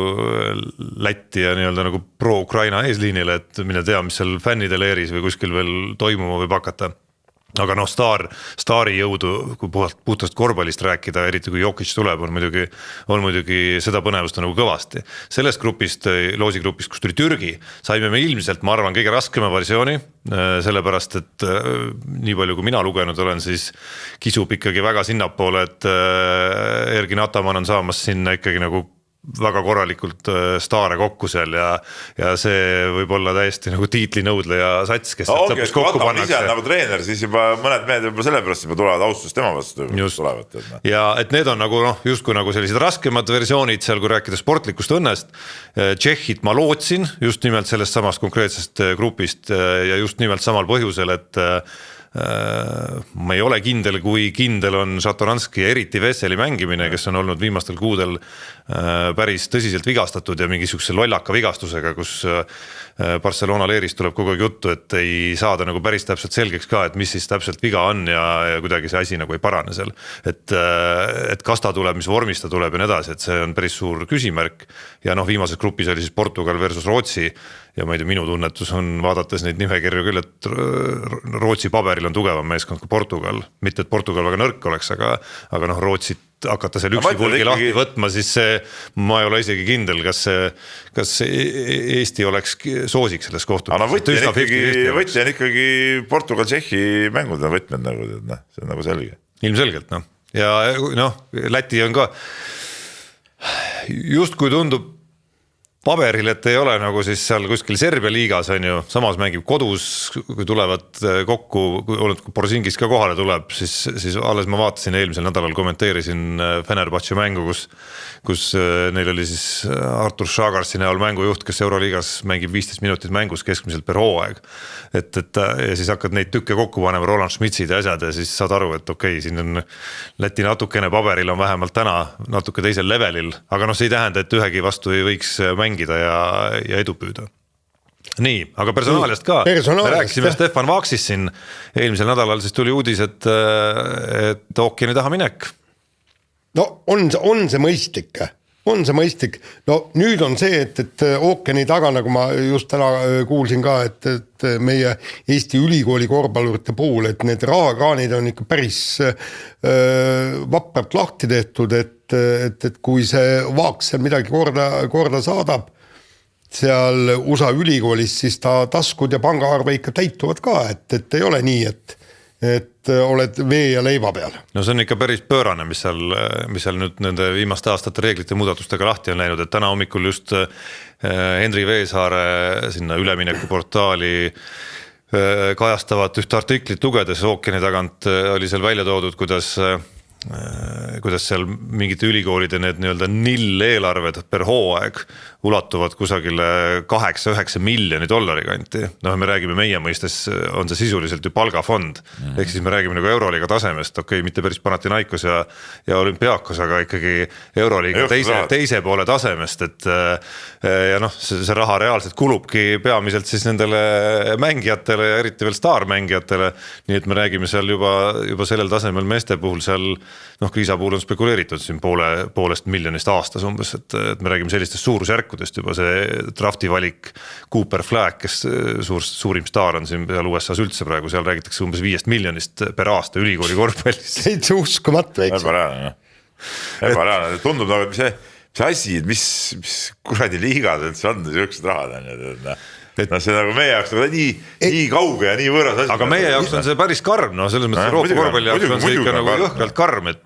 Lätti ja nii-öelda nagu pro-Ukraina eesliinile, et mine tea, mis seal fännide leeris või kuskil veel toimuma võib hakata. Aga staari jõudu, kui puhtast korvpallist rääkida, eriti kui Jokic tuleb, on muidugi seda põnevust nagu kõvasti. Sellest grupist, loosigrupist, kus tuli Türgi, saime me ilmselt, ma arvan, kõige raskema versiooni, sellepärast, et nii palju kui mina lugenud olen, siis kisub ikkagi väga sinnapoole, et Ergin Ataman on saamas sinna ikkagi nagu väga korralikult staare kokku seal ja see võib olla täiesti nagu tiitlinõudleja sats, kes lõpus kokku pannakse. Nagu treener, siis juba mõned mehed juba sellepärast juba tulevad austusest tema vastu. Ja et need on nagu justkui nagu sellised raskemad versioonid seal, kui rääkida sportlikust õnnest. Tšehhit ma lootsin just nimelt sellest samast konkreetsest grupist ja just nimelt samal põhjusel, et ma ei ole kindel, kui kindel on Satoranski ja eriti Veseli mängimine, kes on olnud viimastel kuudel päris tõsiselt vigastatud ja mingisuguse lollaka vigastusega, kus Barcelona leerist tuleb kogu aeg juttu, et ei saada nagu päris täpselt selgeks ka, et mis siis täpselt viga on ja kuidagi see asi nagu ei parane seal. Et kas ta tuleb, mis vormis ta tuleb ja nii edasi, et see on päris suur küsimärk ja viimases grupis oli siis Portugal versus Rootsi ja ma ei tea, minu tunnetus on vaadates neid nimekirju küll, et Rootsi paberil on tugevam meeskond kui Portugal, mitte et Portugal väga nõrk oleks, aga Rootsit hakata seal üksi pulgi lahti võtma, siis see, ma ei ole isegi kindel, kas Eesti oleks soosik selles kohtumises. Võtja on ikkagi Portugal-Tšehhi mängud on võtmed nagu, see on nagu selge. Ilmselgelt, ja Läti on ka just kui tundub paberil, et ei ole nagu siis seal kuskil Serbia liigas on ju, samas mängib kodus, kui tulevad kokku, kui Borzingis ka kohale tuleb, siis alles ma vaatasin eelmisel nädalal, kommenteerisin Fenerbahce mängu, kus neil oli siis Artur Šagarsi näol mängujuht, kes Euroliigas mängib 15 minutit mängus keskmiselt per hooaeg. Ja siis hakkad neid tükke kokku panema, Roland Schmitzid ja asjad ja siis saad aru, et okei, siin on Läti natukene paberil on vähemalt täna natuke teisel levelil, aga see ei tähenda, et ühegi vastu ei võiks mängida ja edu püüda. Nii, aga personaaliast ka. Me rääkisime Stefan Vaksist siin eelmisel nädalal, siis tuli uudis, et ookeani taha minek. On see mõistlik? On see mõistlik? Nüüd on see, et ookeani taga, nagu ma just täna kuulsin ka, et meie Eesti ülikooli korvpallurite puhul, et need rahakraanid on ikka päris vapralt lahti tehtud, et kui see Vaaks seal midagi korda saadab, seal USA ülikoolis, siis ta taskud ja pangaarve ikka täituvad ka, et ei ole nii, et oled vee ja leiva peal. See on ikka päris pöörane, mis seal nüüd nende viimaste aastate reeglite muudatustega lahti on läinud, et täna hommikul just Henri Veesaare sinna üleminekuportaali kajastavat ühte artiklit lugedes ookeani tagant oli seal välja toodud, kuidas kuidas seal mingite ülikoolide need nii-öelda nill-eelarved per hooaeg ulatuvad kusagile 8-9 miljoni dollari kanti. Noh, me räägime meie mõistes, on see sisuliselt ju palgafond. Ehk siis me räägime nagu Euroliiga tasemest, mitte päris Panathinaikos ja Olümpiakos, aga ikkagi Euroliiga teise poole tasemest, ja noh, see raha reaalselt kulubki peamiselt siis nendele mängijatele ja eriti veel staarmängijatele, nii et me räägime seal juba sellel tasemel meeste puhul seal, noh, Kriisa puhul on spekuleeritud siin poolest miljonist aastas umbes, et me räägime sellistest suurusjärkudest juba see draftivalik Cooper Flagg, kes suurim staar on siin peal USA's üldse praegu, seal räägitakse umbes 5 miljonist per aasta ülikooli korvpallis. See uskumatu, eks. Ebareaalne, tundub nagu, et mis asi, mis kuradi liigad üldse on, niisugused rahad on, no see nagu meie jaoks nagu nii kauge ja nii võõras asi. Aga meie jaoks on see päris karm, no selles mõttes Euroopa korvpalli jaoks on see ikka nagu jõhkralt karm, et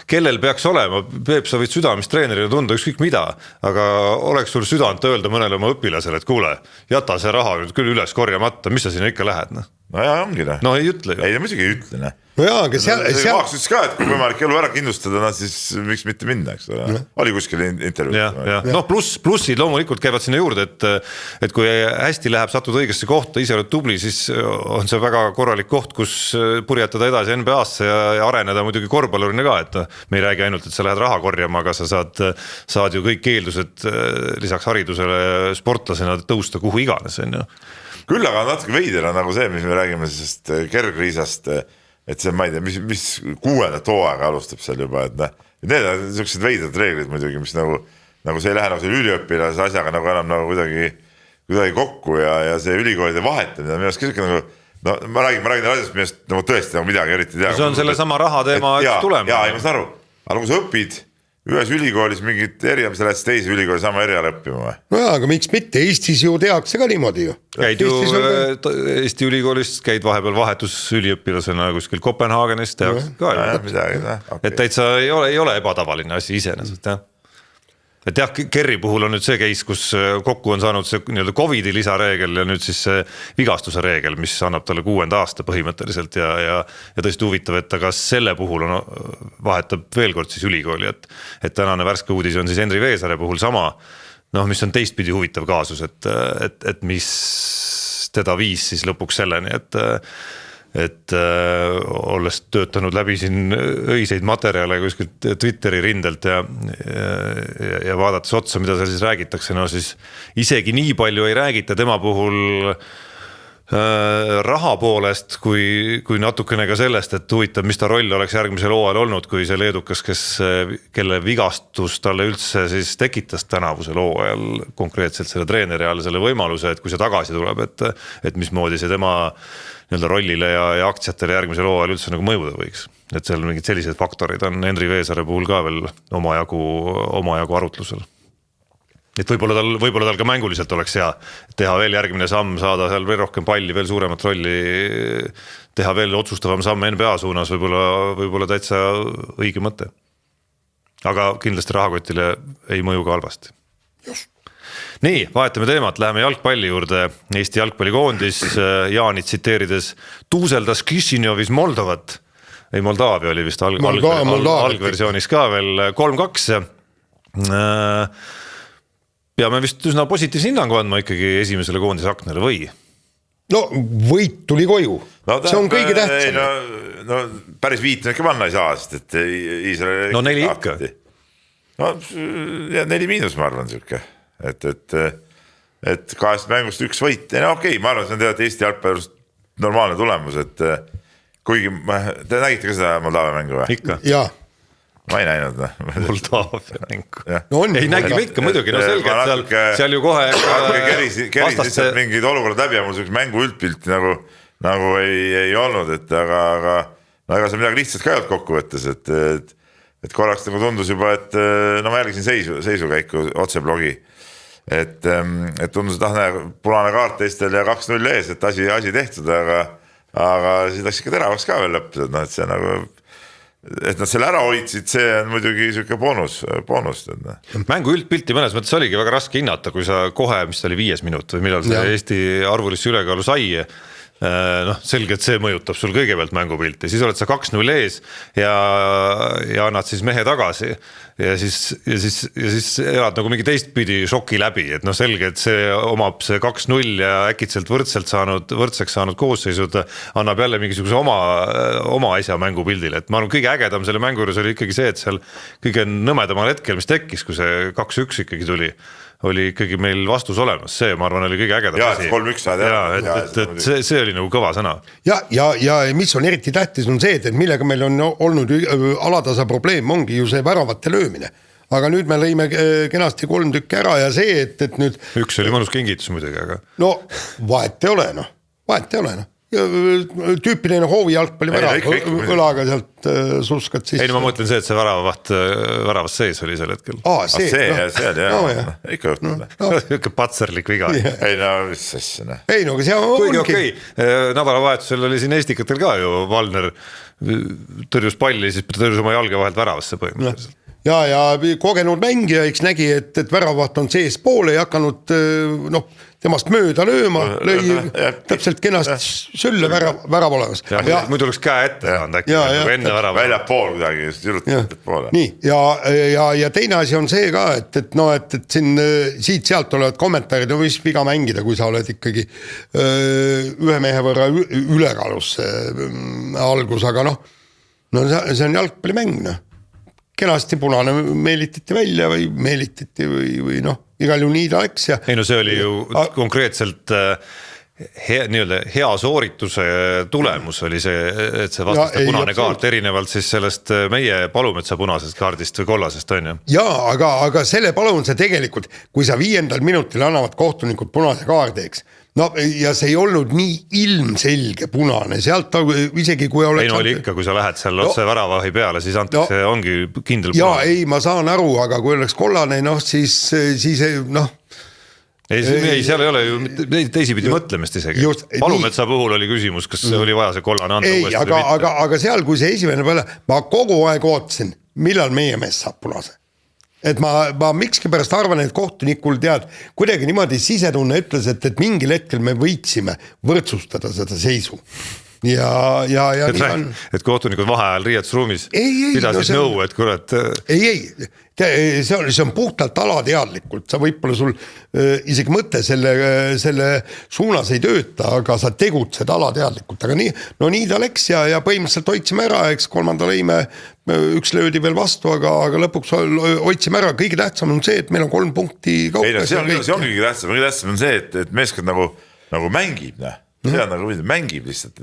kellel peaks olema, Peep, sa võid südamist treenerina tunda ükskõik mida, aga oleks sul südant öelda mõnele oma õpilasele, et kuule, jäta see raha nüüd küll üles korjamata, mis sa sinna ikka lähed, noh? No jaa, ongi, noh. No ei ütle ju. Ei, muidugi ei ütle, noh. No jaa, aga seal... Maaks ütles ka, et kui võimalik elu ära kindlustada, siis miks mitte minna, eks ole. Oli kuskil intervjuud. No plussid loomulikult käivad sinna juurde, et kui hästi läheb, satud õigesse kohta, ise oled tubli, siis on see väga korralik koht, kus purjetada edasi NBA-sse ja areneda muidugi korvpallurina ka, et me ei räägi ainult, et sa lähed raha korjama, aga sa saad ju kõik eeldused lisaks haridusele sportlasena tõusta kuhu iganes, on ju. Küll aga natuke veider on nagu see, mis me räägime sellest kergriisast, et see, ma ei tea, mis 6. hooaega alustab seal juba, et need on niisugused veidrad reeglid muidugi, mis nagu see ei lähe nagu selle üliõpilase asjaga nagu enam nagu kuidagi kokku ja see ülikoolide vahetamine, minu arust kõik nagu, no ma räägin asjast, millest nagu tõesti nagu midagi eriti tea. See on selle sama raha teema tulema. Jaa, ma saan aru, aga kui sa õpid ühes ülikoolis mingit eriala, sa lähed teise ülikooli sama eriala õppima või? No jaa, aga miks mitte, Eestis ju tehakse ka niimoodi ju. Käid ju Eesti ülikoolist, käid vahepeal vahetusüliõpilasena kuskil Kopenhaagenis, tehakse ka ju. Et täitsa ei ole ebatavaline asi iseenesest, jah. Et jah, Kerri puhul on nüüd see case, kus kokku on saanud see nii-öelda COVID-i lisareegel ja nüüd siis see vigastuse reegel, mis annab talle 6. aasta põhimõtteliselt ja tõesti huvitav, et aga selle puhul vahetab veel kord siis ülikooli, et tänane värske uudis on siis Henri Veesare puhul sama, noh, mis on teistpidi huvitav kaasus, et mis teda viis siis lõpuks selleni, et olles töötanud läbi siin õiseid materjale kuskilt Twitteri rindelt ja vaadates otsa, mida seal siis räägitakse, no siis isegi nii palju ei räägita tema puhul raha poolest, kui natukene ka sellest, et huvitav, mis ta roll oleks järgmisel hooajal olnud, kui see leedukas, kelle vigastus talle üldse siis tekitas tänavusel hooajal konkreetselt selle treeneri all selle võimaluse, et kui see tagasi tuleb, et mismoodi see tema nii-öelda rollile ja aktsiatele järgmisel hooajal üldse nagu mõjuda võiks. Et seal mingid sellised faktorid on Henri Veesare puhul ka veel omajagu arutlusel. Et võib-olla tal ka mänguliselt oleks hea teha veel järgmine samm, saada seal veel rohkem palli, veel suuremat rolli, teha veel otsustavam samm NBA suunas, võib-olla täitsa õige mõte. Aga kindlasti rahakotile ei mõju ka halvasti. Nii, vahetame teemat, läheme jalgpalli juurde. Eesti jalgpallikoondis Jaanit tsiteerides tuuseldas Kišinjovis Moldovat. Ei, Moldaavia oli vist algversioonis ka veel 3-2. Peame vist üsna positiivse hinnangu andma ikkagi esimesele koondise aknale või? No võit tuli koju, see on kõige tähtsam. No päris viit ikka panna ei saa, sest et Iisraeli... No 4 ikka. No 4-, ma arvan siuke. Et 2 mängust 1 võit. No okei, ma arvan, see on tead Eesti jalgpallurist normaalne tulemus, et kuigi te nägite ka seda Moldaavia mängu või? Ikka. Jaa. Ma ei näinud. Moldaavia mängu. No ei nägime ikka muidugi, no selge, et seal ju kohe kerisid lihtsalt mingid olukorrad läbi ja mul selleks mängu üldpilti nagu ei olnud, aga ega see midagi lihtsalt ka ei olnud kokkuvõttes, et korraks nagu tundus juba, et no ma jälgisin seisukäiku otseblogi, et tundus, et punane kaart teistel ja 2-0 ees, et asi tehtud, aga siis läks ikka teravaks ka veel lõpus, et see nagu et nad selle ära hoidsid, see on muidugi siuke boonus. Mängu üldpilti mõnes mõttes oligi väga raske hinnata, kui sa kohe, mis ta oli 5 minut või millal see Eesti arvulisse ülekaalu sai, noh, selge, et see mõjutab sul kõigepealt mängupilti, siis oled sa 2-0 ees ja annad siis mehe tagasi ja siis elad nagu mingi teistpidi šoki läbi, et noh, selge, et see omab see 2-0 ja äkitselt võrdseks saanud koosseisud annab jälle mingisuguse oma asja mängupildile, et ma arvan, kõige ägedam selle mängu juures oli ikkagi see, et seal kõige nõmedamal hetkel, mis tekkis, kui see 2-1 ikkagi tuli, oli ikkagi meil vastus olemas, see ma arvan oli kõige ägedam asi. 3-1 saad ära. Et see oli nagu kõva sõna. Ja mis on eriti tähtis on see, et millega meil on olnud alatasa probleem ongi ju see väravate löömine. Aga nüüd me lõime kenasti 3 tükki ära ja see, et nüüd... Üks oli mõnus kingitus muidugi, aga... No vahet ei ole, tüüpiline hoovi jalgpalli õlaga sealt suskad siis. Ei, no ma mõtlen see, et see väravas sees oli sel hetkel. See ikka juhtub. Ikka patserlik viga. Ei no, mis asja. Ei no, aga see on kuigi okei, nädalavahetusel oli siin Eestikatel ka ju Valner tõrjus palli, siis tõrjus oma jalge vahelt väravasse põhimõtteliselt. Ja kogenud mängija, eks nägi, et väravaht on sees poole ja hakanud temast mööda lööma, lõi täpselt kenast sülle värav olemas. Muidu oleks käe ette saanud äkki, enne värav. Välja pool kuidagi, just jurutab poole. Nii, ja teine asi on see ka, et siin siit-sealt olevad kommentaarid, no mis viga mängida, kui sa oled ikkagi ühe mehe võrra ülekaalus algus, aga see on jalgpallimäng, kenasti punane meelitati välja või meelitati või igal ju nii ta läks ja... Ei no see oli ju konkreetselt hea soorituse tulemus oli see, et see vastaste punane kaart erinevalt siis sellest meie Palumetsa punasest kaardist või kollasest on ju. Jaa, aga selle Palumetsa tegelikult, kui sa 5. minutil annavad kohtunikud punase kaardi, eks, ja see ei olnud nii ilmselge punane, sealt isegi kui oleks... Ei no oli ikka, kui sa lähed seal otse väravahi peale, siis antakse ongi kindel punane. Jaa, ei, ma saan aru, aga kui oleks kollane, siis Ei, seal ei ole ju teisipidi mõtlemist isegi. Palumetsa puhul oli küsimus, kas oli vaja see kollane anda uuesti või mitte. Aga seal, kui see esimene peale, ma kogu aeg ootasin, millal meie mees saab punase. Et ma mikski pärast arvan, et kohtunikul kuidagi niimoodi sisetunne ütles, et mingil hetkel me võitsime võrdsustada seda seisu. Et kohtunikud vaheajal riietusruumis pidasid nõu, et kurat... Ei, see on puhtalt alateadlikult, sa võib-olla sul isegi mõte selle suunas ei tööta, aga sa tegutsed alateadlikult, aga nii ta läks ja põhimõtteliselt hoidsime ära, eks 3. lõime, üks löödi veel vastu, aga lõpuks hoidsime ära, kõige tähtsam on see, et meil on 3 punkti kaupa. Ei, see on kõige tähtsam on see, et meeskond nagu mängib, see on nagu mängib lihtsalt,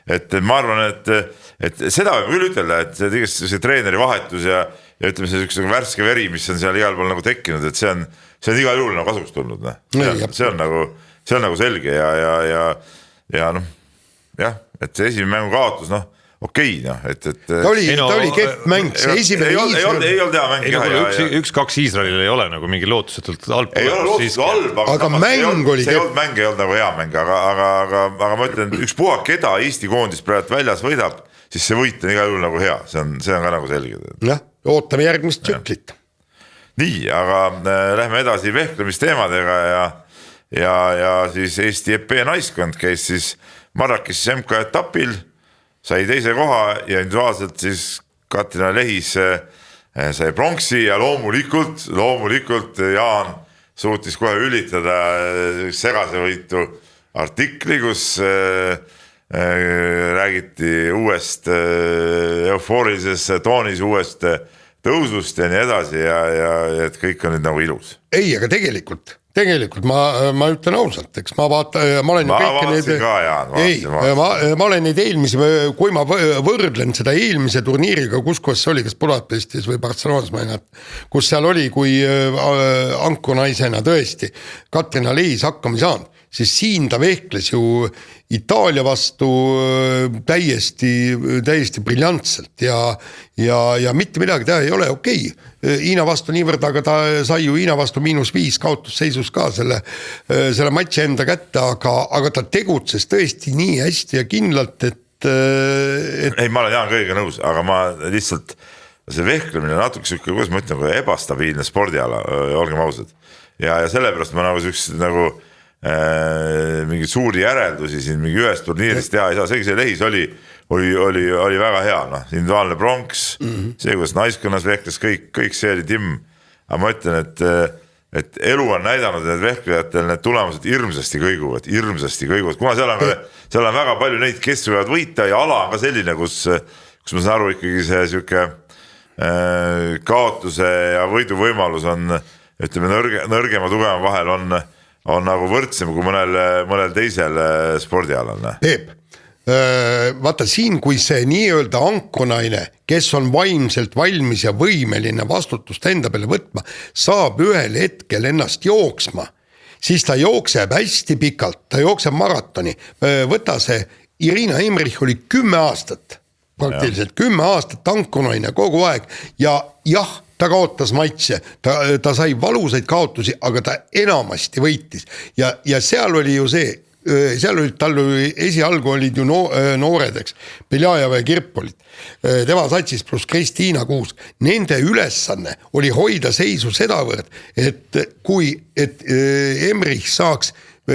et ma arvan, et seda võib küll ütelda, et see treeneri vahetus ja ütleme see üks värske veri, mis on seal igal pool nagu tekkinud, et see on igal juhul nagu kasuks tulnud, see on nagu selge ja et see esimene mängu kaotus, okei, ta oli kehv mäng, see esimene ei olnud hea mäng. 1-2 Iisraelil ei ole nagu mingi lootusetult halb. Ei ole lootusetult halb, aga mäng oli kehv. Mäng ei olnud nagu hea mäng, aga ma ütlen, üks puha, keda Eesti koondis praegu väljas võidab, siis see võit on igal juhul nagu hea, see on ka nagu selge. Jah, ootame järgmist tsüklit. Nii, aga lähme edasi vehklemisteemadega ja siis Eesti EP naiskond käis siis Marrakechis MK etapil, sai teise koha ja individuaalselt siis Katrina Lehis sai pronksi ja loomulikult Jaan suutis kohe ülitada segase võitu artikli, kus räägiti uuest eufoorilises toonis uuest tõusust ja nii edasi ja et kõik on nüüd nagu ilus. Ei, aga tegelikult ma ütlen ausalt, eks ma olen neid eelmisi, kui ma võrdlen seda eelmise turniiriga, kus see oli, kas Budapestis või Barcelonas, ma ei näe, kus seal oli, kui ankurnaisena tõesti Katrina Lehis hakkama ei saanud, siis siin ta vehkles ju Itaalia vastu täiesti briljantselt ja mitte midagi teha ei ole, okei. Hiina vastu niivõrd, aga ta sai ju Hiina vastu -5 kaotusseisus ka selle matši enda kätte, aga ta tegutses tõesti nii hästi ja kindlalt, et... Ei, ma olen Jaan kõigega nõus, aga ma lihtsalt, see vehklemine natuke siuke, kuidas ma ütlen, ebastabiilne spordiala, olgem ausad. Ja sellepärast ma nagu mingeid suuri järeldusi siin mingi ühest turniirist teha ei saa, see lehis oli väga hea, noh, individuaalne pronks, see, kuidas naiskonnas vehkles, kõik see oli timm, aga ma ütlen, et elu on näidanud, et need vehklejatel need tulemused hirmsasti kõiguvad, kuna seal on väga palju neid, kes võivad võita ja ala on ka selline, kus ma saan aru ikkagi see siuke kaotuse ja võidu võimalus on, ütleme, nõrgema tugeva vahel on nagu võrdsem kui mõnel teisel spordialal. Peep, vaata siin, kui see nii-öelda ankonaine, kes on vaimselt valmis ja võimeline vastutust enda peale võtma, saab ühel hetkel ennast jooksma, siis ta jookseb hästi pikalt, ta jookseb maratoni. Võta see, Irina Emrich oli 10 aastat, praktiliselt 10 aastat ankonaine kogu aeg ja jah, ta kaotas matše, ta sai valusaid kaotusi, aga ta enamasti võitis ja seal oli ju see, tal esialgu olid ju noored, eks, Beljajeva ja Kirp olid, tema satsis pluss Kristiina Kuusk, nende ülesanne oli hoida seisu sedavõrd, et Emrich saaks -2,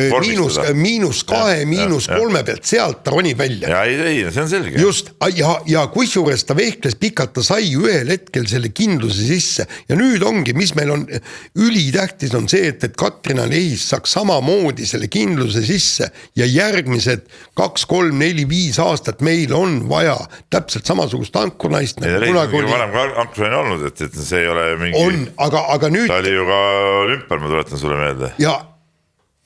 -3 pealt, sealt ta roni välja. Ja ei, see on selge. Just, ja kusjuures ta vehkles pikalt, ta sai ühel hetkel selle kindluse sisse ja nüüd ongi, mis meil on ülitähtis on see, et Katrina Lehis saaks samamoodi selle kindluse sisse ja järgmised 2, 3, 4, 5 aastat meil on vaja täpselt samasugust ankurnaist. Varem ka ankurnaine olnud, et see ei ole mingi... On, aga nüüd... Ta oli ju ka olümpial, ma tuletan sulle meelde. Ja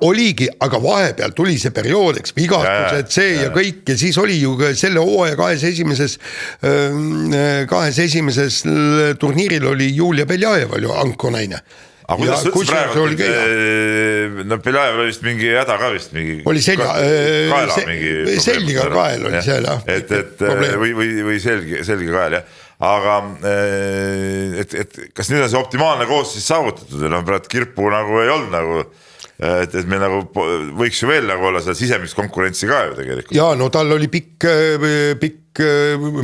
oligi, aga vahepeal tuli see periood, eks, vigastused, see ja kõik ja siis oli ju selle hooaja kahes esimeses turniiril oli Julia Beljajeval ju ankonaine. Aga kuidas sa ütles praegu, et Beljajeval oli vist mingi häda ka vist mingi oli selgiga kael oli seal või selge kael, jah. Aga et kas nüüd on see optimaalne koos siis saavutatud ja praegu Kirpu nagu ei olnud nagu et meil nagu võiks ju veel nagu olla seal sisemist konkurentsi ka ju tegelikult. Ja no tal oli pikk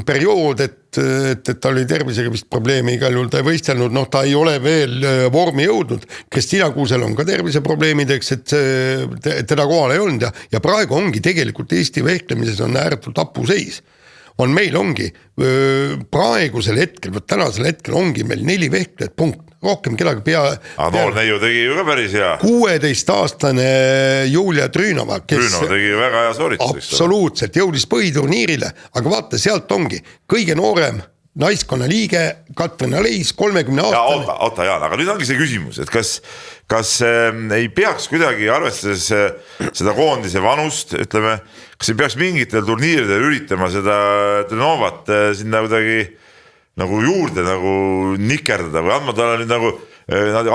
periood, et ta oli tervisega vist probleemi igal juhul, ta ei võistelnud, noh ta ei ole veel vormi jõudnud, Kristiina Kuusel on ka terviseprobleemideks, et teda kohal ei olnud ja praegu ongi tegelikult Eesti vehklemises on ääretult apuseis. Meil ongi praegusel hetkel, tänasel hetkel ongi meil 4 vehklejat, punkt. Rohkem kedagi Aga nool neiu tegi ju ka päris hea. 16-aastane Julia Trünova, kes tegi väga hea sooritus. Absoluutselt, jõudis põhiturniirile, aga vaata, sealt ongi kõige noorem naiskonna liige Katrina Lehis, 30-aastane. Oota, Jaan, aga nüüd ongi see küsimus, et kas ei peaks kuidagi arvestades seda koondise vanust, ütleme, kas ei peaks mingitel turniiridel üritama seda Trünovat sinna kuidagi nagu juurde nagu nikerdada või andma talle nüüd nagu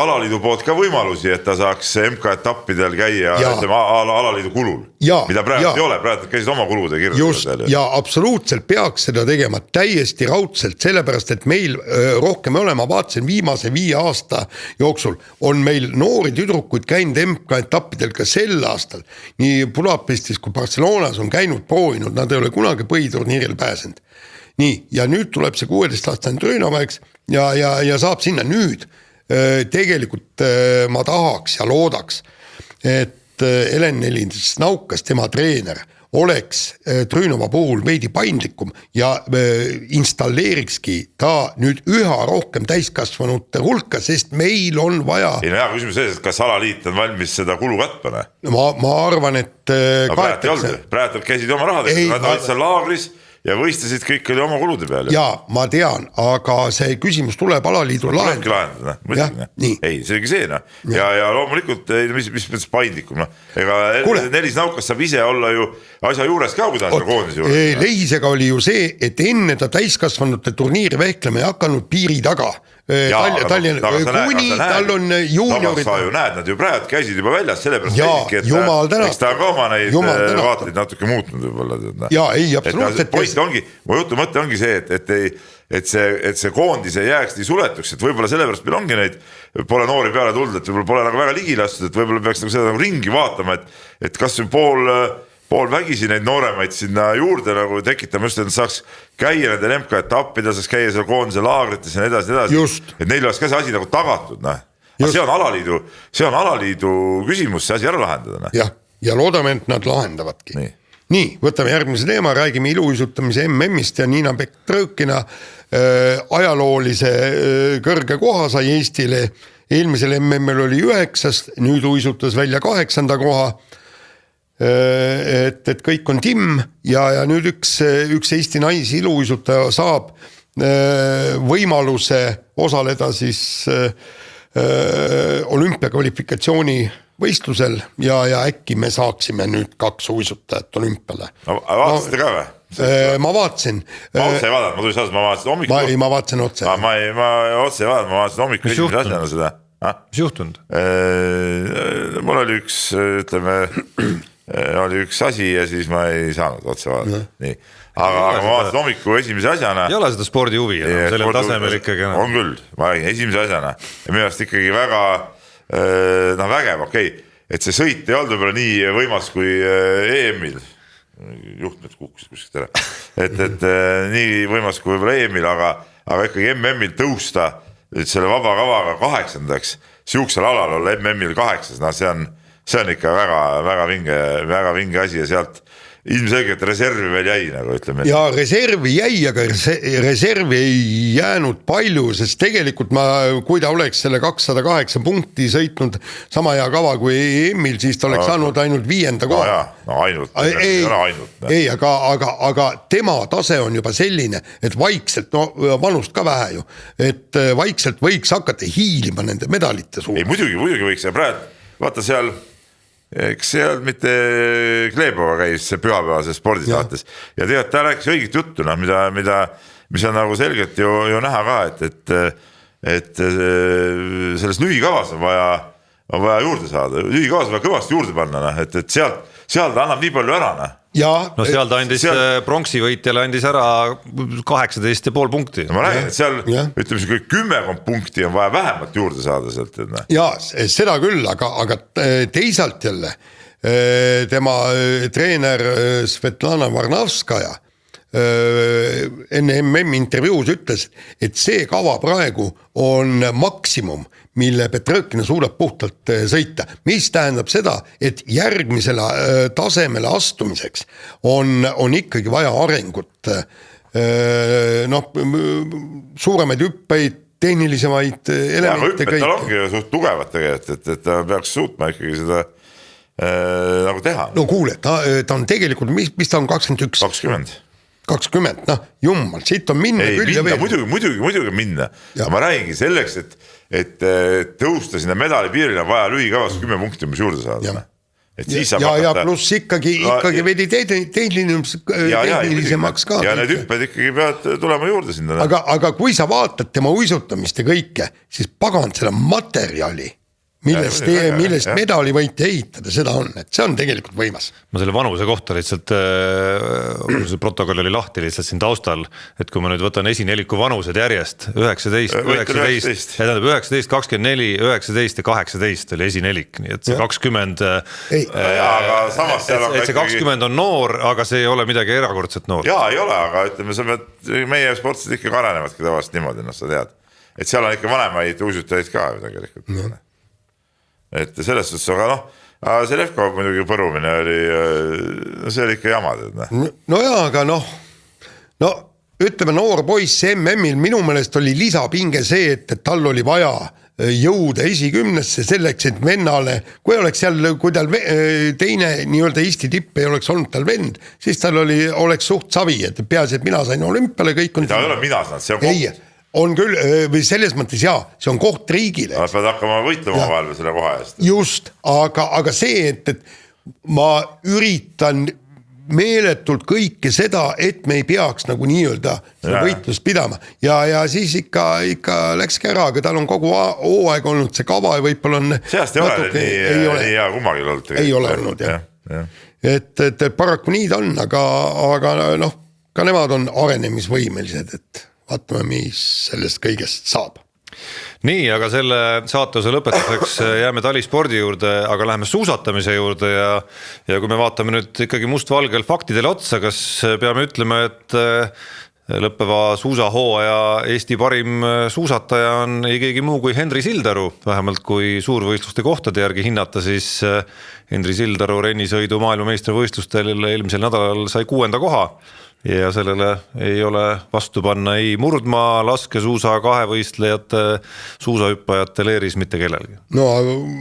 alaliidu poolt ka võimalusi, et ta saaks MK-etappidel käia alaliidu kulul, mida praegu ei ole, praegu käisid oma kulude kirjad. Just, ja absoluutselt peaks seda tegema täiesti raudselt, sellepärast, et meil rohkem olema, vaatasin viimase 5 aasta jooksul, on meil noori tüdrukuid käinud MK-etappidel ka sel aastal, nii Budapestis kui Barcelonas on käinud proovinud, nad ei ole kunagi põhiturniiril pääsenud. Nii, ja nüüd tuleb see 16-aastane Trünova, eks, ja saab sinna nüüd. Tegelikult ma tahaks ja loodaks, et Helen Naukas, tema treener, oleks Trünova puhul veidi paindlikum ja installeerikski ta nüüd üha rohkem täiskasvanute hulka, sest meil on vaja... Hea küsimus see, et kas alaliit on valmis seda kulu katma? Ma arvan, et praegu käisid oma rahadest, nad olid seal laagris ja võistlesid kõik oli oma kulude peal. Jaa, ma tean, aga see küsimus tuleb alaliidu lahendada. Ei, see ongi see. Ja loomulikult, mis mõttes paindlikum. Ega Nelis Naukas saab ise olla ju asja juures ka, kui ta on koondise juures. Lehisega oli ju see, et enne ta täiskasvanute turniiri vehklema ei hakanud piiri taga. Tallinna, kuni tal on juuniorid. Sa ju näed, nad ju praegu käisid juba väljas, sellepärast käisidki, et eks ta ka oma neid vaatleid natuke muutnud võib-olla. Jaa, ei, absoluutselt. Point ongi, mu jutu mõte ongi see, et see koondis ei jääks nii suletuks, et võib-olla sellepärast meil ongi neid, pole noori peale tulnud, et võib-olla pole nagu väga ligilastud, et võib-olla peaks nagu seda nagu ringi vaatama, et kas see pool vägisi neid nooremaid sinna juurde nagu tekitama just, et nad saaks käia nendel MK-etappidel, saaks käia seal koondise laagrites ja nii edasi, et neil oleks ka see asi nagu tagatud, see on alaliidu küsimus, see asi ära lahendada. jah, ja loodame, et nad lahendavadki. Nii, võtame järgmise teema, räägime iluuisutamise MM-ist ja Niina Petrõkina ajaloolise kõrge koha sai Eestile. Eelmisel MM-il oli 9, nüüd uisutas välja 8. koha. Et kõik on timm ja nüüd üks Eesti naisiluuisutaja saab võimaluse osaleda siis olümpiakvalifikatsiooni võistlusel ja äkki me saaksime nüüd 2 uisutajat olümpiale. Vaatasite ka või? Ma vaatasin. Ma otse ei vaadanud, ma tulin saada, ma vaatasin hommikul. Ma vaatasin otse. Ma otse ei vaadanud, ma vaatasin hommikul esimese asjana seda. Mis juhtunud? Mul oli üks asi ja siis ma ei saanud otse vaadata. Nii. Aga ma vaatasin hommikul esimese asjana. Ei ole seda spordi huvi, sellel tasemel ikkagi. On küll, ma räägin esimese asjana ja minu arust ikkagi väga vägev, okei. Et see sõit ei olnud võib-olla nii võimas kui EM-il. Juhtmed kukkusid kuskilt ära. Et nii võimas kui võib-olla EM-il, aga ikkagi MM-il tõusta selle vaba kavaga 8. Siuksel alal olla MM-il 8. See on ikka väga vinge asi ja sealt ilmselgelt reservi veel jäi, nagu ütleme. Ja reservi jäi, aga reservi ei jäänud palju, sest tegelikult kui ta oleks selle 208 punkti sõitnud sama hea kava kui EM-il, siis ta oleks saanud ainult 5. koha. No ainult. Ei, aga tema tase on juba selline, et vaikselt, vanust ka vähe ju, et vaikselt võiks hakata hiilima nende medalite suur. Ei, muidugi võiks ja praegu, vaata seal eks seal mitte Kleebova käis see pühapäevases spordisaates ja tegelikult ta rääkis õigit juttu, mis on nagu selgelt ju näha ka, et selles lühikavas on vaja juurde saada, lühikavas on vaja kõvasti juurde panna, et seal ta annab nii palju ära. No seal ta andis pronksi võitjale andis ära 18,5 punkti. Ma räägin, et seal ütleme see 10 punkti on vaja vähemalt juurde saada sealt. Ja seda küll, aga teisalt jälle tema treener Svetlana Varnavskaja enne MM intervjuus ütles, et see kava praegu on maksimum, mille Petrõkina suudab puhtalt sõita, mis tähendab seda, et järgmisele tasemele astumiseks on ikkagi vaja arengut, suuremaid hüppeid, tehnilisemaid elemente. Tal ongi ju suht tugevad tegelikult, et ta peaks suutma ikkagi seda nagu teha. No kuule, ta on tegelikult, mis ta on 21? 20, jummal, siit on minna küll ja veel. Muidugi minna. Ma räägingi selleks, et tõusta sinna medali piiril on vaja lühikavas 10 punkti umbes juurde saada. Ja pluss ikkagi veidi tehnilisemaks ka. Ja need hüpped ikkagi peavad tulema juurde sinna. Aga kui sa vaatad tema uisutamist ja kõike, siis pagan seda materjali, millest medali võite ehitada, seda on, et see on tegelikult võimas. Ma selle vanuse kohta lihtsalt, see protokoll oli lahti lihtsalt siin taustal, et kui ma nüüd võtan esineliku vanused järjest, 19, 24, 19 ja 18 oli esinelik, nii et see 20, aga samas see 20 on noor, aga see ei ole midagi erakordset noor. Jaa, ei ole, aga ütleme, meie sportsid ikka arenevadki tavaliselt niimoodi, sa tead, et seal on ikka vanemaid uisutajaid ka tegelikult. Et selles suhtes, aga see Levko muidugi põrumine see oli ikka jamad. No jaa, aga ütleme noor poiss MM-il minu meelest oli lisapinge see, et tal oli vaja jõuda esikümnesse selleks, et vennale, kui tal teine nii-öelda Eesti tipp ei oleks olnud tal vend, siis tal oleks suht savi, et peaasi, et mina sain olümpiale, kõik on... Ta ei ole mina saanud, see on koht. On küll, või selles mõttes see on koht riigile. Nad peavad hakkama võitlema vahel selle koha eest. Just, aga see, et ma üritan meeletult kõike seda, et me ei peaks nagu nii-öelda võitlust pidama. Ja siis ikka läkski ära, aga tal on kogu hooaeg olnud see kava ja võib-olla on... Seast ei ole nii hea kummagil olnud. Ei ole olnud, jah. Et paraku nii ta on, aga ka nemad on arenemisvõimelised, et vaatame, mis sellest kõigest saab. Nii, aga selle saatuse lõpetuseks jääme talispordi juurde, aga läheme suusatamise juurde ja kui me vaatame nüüd ikkagi mustvalgel faktidele otsa, kas peame ütlema, et lõppeva suusahooaja Eesti parim suusataja on ei keegi muu kui Henri Sildaru, vähemalt kui suurvõistluste kohtade järgi hinnata, siis Henri Sildaru rennisõidu maailmameistrivõistlustel eelmisel nädalal sai 6. koha ja sellele ei ole vastu panna ei murdmaa, laskesuusa, kahevõistlejate, suusahüppajate leeris mitte kellelgi. No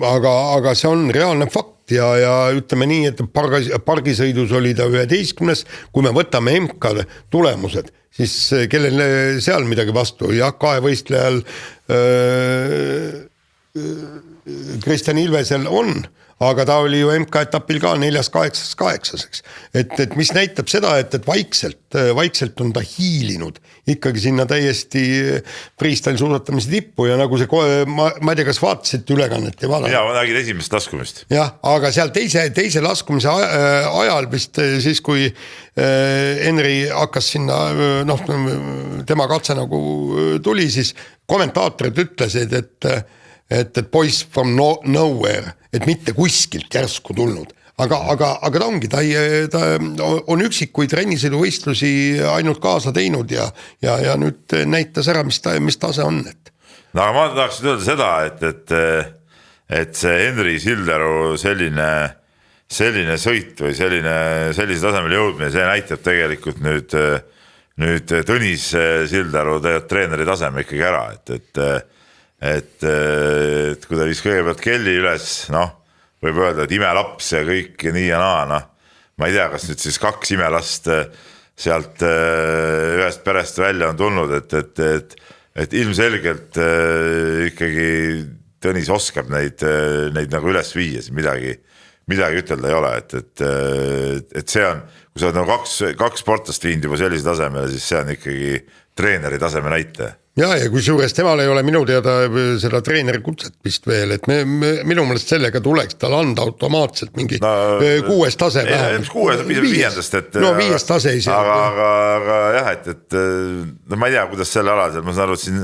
aga see on reaalne fakt. Ja ütleme nii, et pargisõidus oli ta 11, kui me võtame MK tulemused, siis kellel seal midagi vastu, jah, kahevõistlejal Kristjan Ilvesel on, aga ta oli ju MK-etapil ka 4.8, et mis näitab seda, et vaikselt on ta hiilinud ikkagi sinna täiesti freestyle suusatamise tippu ja nagu see, ma ei tea, kas vaatasid ülekannet ja vaadata. Ja ma nägin esimest laskumist. Jah, aga seal teise laskumise ajal vist siis, kui Henri hakkas sinna, tema katse nagu tuli, siis kommentaatorid ütlesid, et poiss from nowhere, et mitte kuskilt järsku tulnud. Aga ta ongi, ta on üksikuid rennisõiduvõistlusi ainult kaasa teinud ja nüüd näitas ära, mis tase on. No aga ma tahaksin öelda seda, et see Henri Sildaru selline sõit või sellise tasemel jõudmine, see näitab tegelikult nüüd Tõnis Sildaru treeneri taseme ikkagi ära, et kui ta viis kõigepealt Kelly üles, võib öelda, et imelaps ja kõik nii ja naa, ma ei tea, kas nüüd siis 2 imelast sealt ühest perest välja on tulnud, et ilmselgelt ikkagi Tõnis oskab neid nagu üles viia, midagi ütelda ei ole, et see on, kui sa oled kaks sportlast viinud juba sellise tasemele, siis see on ikkagi treeneri taseme näitaja. Ja kui suures temal ei ole minu teada seda treeneri kutset vist veel, et minu meelest sellega tuleks tal anda automaatselt mingi 6 tase vähem. 6 5. No 5 tase ei saa. Aga jah, et ma ei tea, kuidas selle alasel, ma saan aru, et siin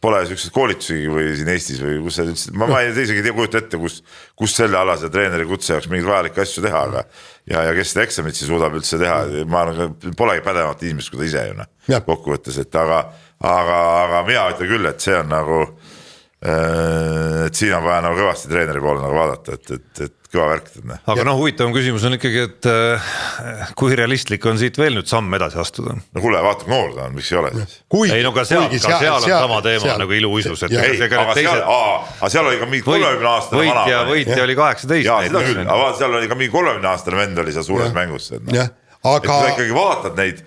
pole sellised koolitusi või siin Eestis või kus see üldse, ma ei tea kujuta ette, kus selle alase treeneri kutse jaoks mingeid vajalikke asju teha, aga ja kes seda eksamit siis suudab üldse teha, ma arvan, polegi pädevat inimest, kui ta ise ju kokkuvõttes, et aga mina ütlen küll, et see on nagu, et siin on vaja nagu kõvasti treeneri poole nagu vaadata, et kõva värk. Aga huvitavam küsimus on ikkagi, et kui realistlik on siit veel nüüd samm edasi astuda? No kuule, vaatab noor ta on, miks ei ole siis? Ei, no ka seal on sama teema nagu iluuisus, et aga seal oli ka mingi 30 aastane vana. Võitja oli 18. Jaa, seda küll, aga seal oli ka mingi 30 aastane vend oli seal suures mängus. Et kui ikkagi vaatad neid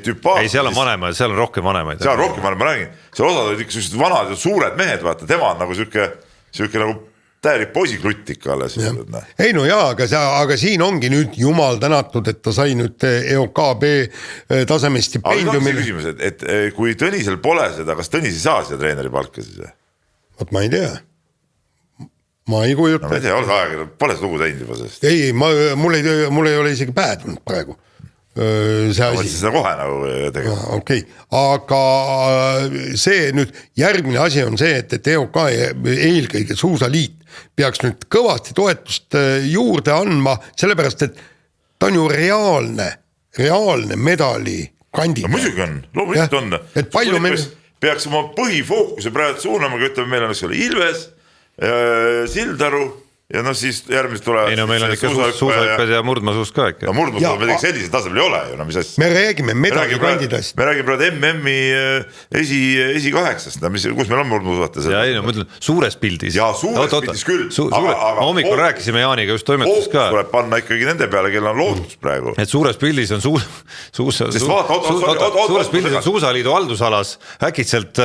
tüpaatid. Ei, seal on vanemaid, seal on rohkem vanemaid. Seal on rohkem vanemaid, ma räägin. Seal osad olid ikka sellised vanad ja suured mehed, vaata, tema on nagu selline nagu täielik poisiklutt ikka alles. Ei no jaa, aga siin ongi nüüd jumal tänatud, et ta sai nüüd EOKB taseme stipendiumi. Aga küsimus, et kui Tõnisel pole seda, kas Tõnis ei saa seda treeneri palka siis? Vot ma ei tea. Ma ei kujuta. Ma ei tea, oled aega, pole seda lugu teinud juba sellest. Ei, mul ei ole isegi päädunud praegu. See asi. Seda kohe nagu tegema. Okei, aga see nüüd järgmine asi on see, et EOK eelkõige Suusaliit peaks nüüd kõvasti toetust juurde andma, sellepärast, et ta on ju reaalne medali kandidaat. No muidugi on, loomulikult on. Et palju peaks oma põhifookuse praegu suunama, kui ütleme, meil on Ilves, Sildaru, ja siis järgmised tulevad. Ei no meil on ikka suusahüpped ja murdmaasuus ka ikka. No murdmaasuus me teeks sellisel tasemel ei ole ju, mis asja. Me räägime medali kandidast. Me räägime praegu MM-i esi-8-st, kus meil on murdmaasuusate. Ja ei no ma ütlen, suures pildis. Ja suures pildis küll. Ma hommikul rääkisime Jaaniga just toimetus ka. Tuleb panna ikkagi nende peale, kel on lootus praegu. Et suures pildis on Suusaliidu haldusalas äkitselt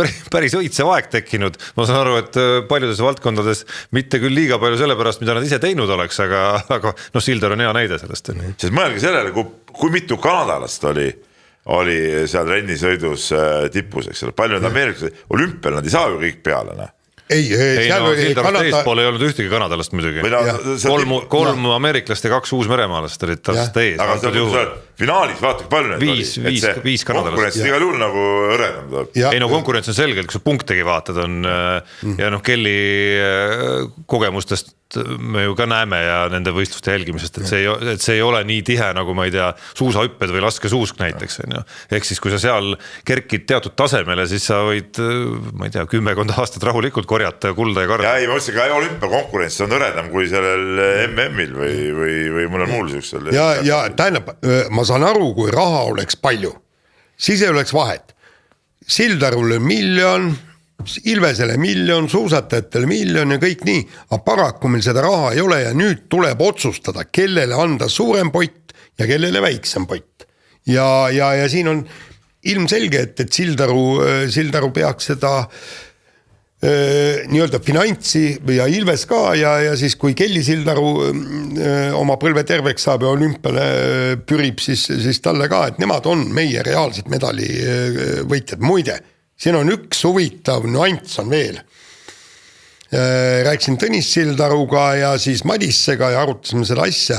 päris õitsev aeg tekkinud. Ma saan aru, et paljudes valdkondades mitte küll liiga palju sellepärast, mida nad ise teinud oleks, aga Sildar on hea näide sellest. Sest mõelge sellele, kui mitu kanadalast oli seal rennisõidus tipus, eks ole, palju nad ameeriklased, olümpial nad ei saa ju kõik peale. Ei, Sildarust eespool ei olnud ühtegi kanadalast muidugi. 3 ameeriklast ja 2 uusmeremaalast olid tast ees. Aga finaalis vaata, kui palju need oli. 5 kanadalast. Konkurents igal juhul nagu õredam tuleb. Ei no konkurents on selgelt, kui sa punktegi vaatad on ja Kelly kogemustest me ju ka näeme ja nende võistluste jälgimisest, et see ei ole nii tihe nagu ma ei tea, suusahüpped või laskesuusk näiteks. Ehk siis kui sa seal kerkid teatud tasemele, siis sa võid, ma ei tea, 10 aastat rahulikult korjata kulda ja karda. Ja ei, ma ütlesin ka olümpiakonkurents on õredam kui sellel MM-il või mõnel muul sellisel. Ja tähendab, ma saan aru, kui raha oleks palju, siis ei oleks vahet. Sildarule 1 miljon, Ilvesele 1 miljon, suusatajatele 1 miljon ja kõik nii, aga paraku meil seda raha ei ole ja nüüd tuleb otsustada, kellele anda suurem pott ja kellele väiksem pott. Ja siin on ilmselge, et Sildaru peaks seda nii-öelda finantsi ja Ilves ka ja siis kui Kelly Sildaru oma põlve terveks saab ja olümpiale pürib, siis talle ka, et nemad on meie reaalsed medali võitjad. Muide, siin on üks huvitav nüanss on veel. Rääkisin Tõnis Sildaruga ja siis Madissega ja arutasime seda asja,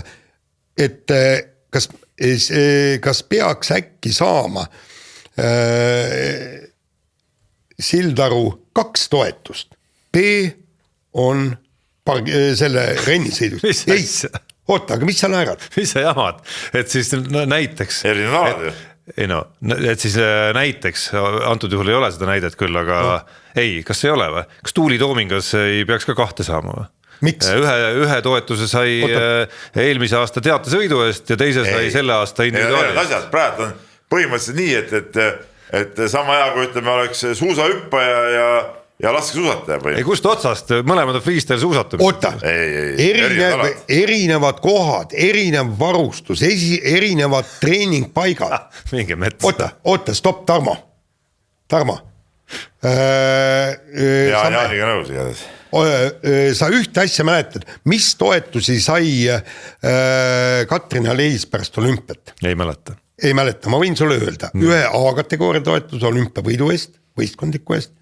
et kas peaks äkki saama Sildaru 2 toetust. B on selle rennisõidus. Ei, oota, aga mis sa naerad? Mis sa jamad? Et siis näiteks... Erinev alad ju. Ei no, et siis näiteks, antud juhul ei ole seda näidet küll, aga ei, kas ei ole või? Kas Tuuli Toomingas ei peaks ka 2 saama või? Miks? Ühe toetuse sai eelmise aasta teatesõidu eest ja teise sai selle aasta individuaalis. Praegu on põhimõtteliselt nii, et sama hea, kui ütleme, oleks suusahüppaja ja laskesuusataja või? Ei, kust otsast? Mõlemad on freestyle suusatamist. Oota, erinevad kohad, erinev varustus, erinevad treeningpaigad. Minge metsa. Oota, stopp, Tarmo. Ja Jaaniga nõus igades. Sa ühte asja mäletad, mis toetusi sai Katrina Leis pärast olümpiat? Ei mäleta. Ei mäleta, ma võin sulle öelda. Ühe A-kategooria toetus olümpiavõidu eest, võistkondliku eest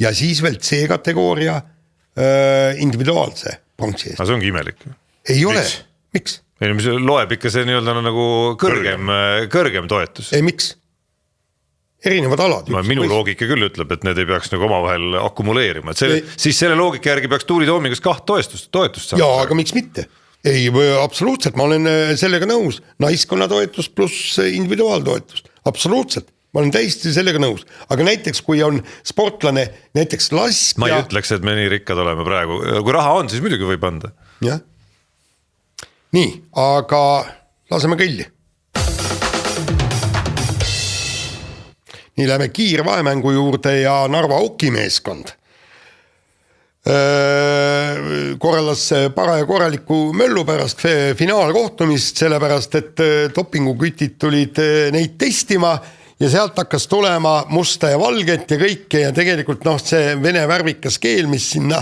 ja siis veel C-kategooria individuaalse pronksi eest. Aga see ongi imelik. Ei ole. Miks? Ei, mis loeb ikka see nii-öelda nagu kõrgem toetus. Ei, miks? Erinevad alad. Minu loogika küll ütleb, et need ei peaks nagu omavahel akumuleerima. Siis selle loogika järgi peaks Tuuli Toomingas 2 toetust saama. Jaa, aga miks mitte? Ei, absoluutselt, ma olen sellega nõus. Naiskonna toetus pluss individuaaltoetust. Absoluutselt, ma olen täiesti sellega nõus. Aga näiteks, kui on sportlane, näiteks laskja... Ma ei ütleks, et me nii rikkad oleme praegu. Kui raha on, siis muidugi võib anda. Jah. Nii, aga laseme kõlli. Nii läheme kiirvaemängu juurde ja Narva okimeeskond korraldas korraliku möllu pärast finaalkohtumist, sellepärast, et dopingukütid tulid neid testima ja sealt hakkas tulema musta ja valget ja kõike ja tegelikult see Vene värvikas keel, mis sinna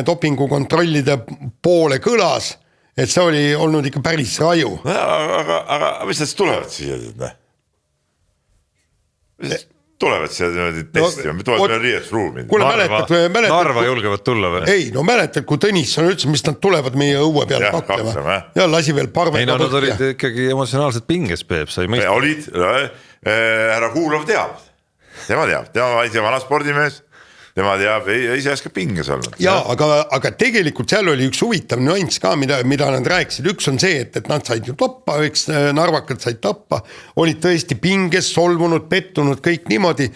dopingukontrollide poole kõlas, et see oli olnud ikka päris raju. Aga mis nad tulevad siia? Tulevad siia testima, tulevad riietusruumi. Narva julgevad tulla või? Ei, no mäletad, kui Tõnisson ütles, mis nad tulevad meie õue peale kaklema. Ja lasi veel parvega. Ei, no nad olid ikkagi emotsionaalselt pinges, Peep, sa ei mõista. Olid, härra Kuulov teab. Tema vana spordimees. Tema teab, ise äske pinges olnud. Jaa, aga tegelikult seal oli üks huvitav nüanss ka, mida nad rääkisid. Üks on see, et nad said ju tappa, eks narvakad said tappa, olid tõesti pinges, solvunud, pettunud, kõik niimoodi.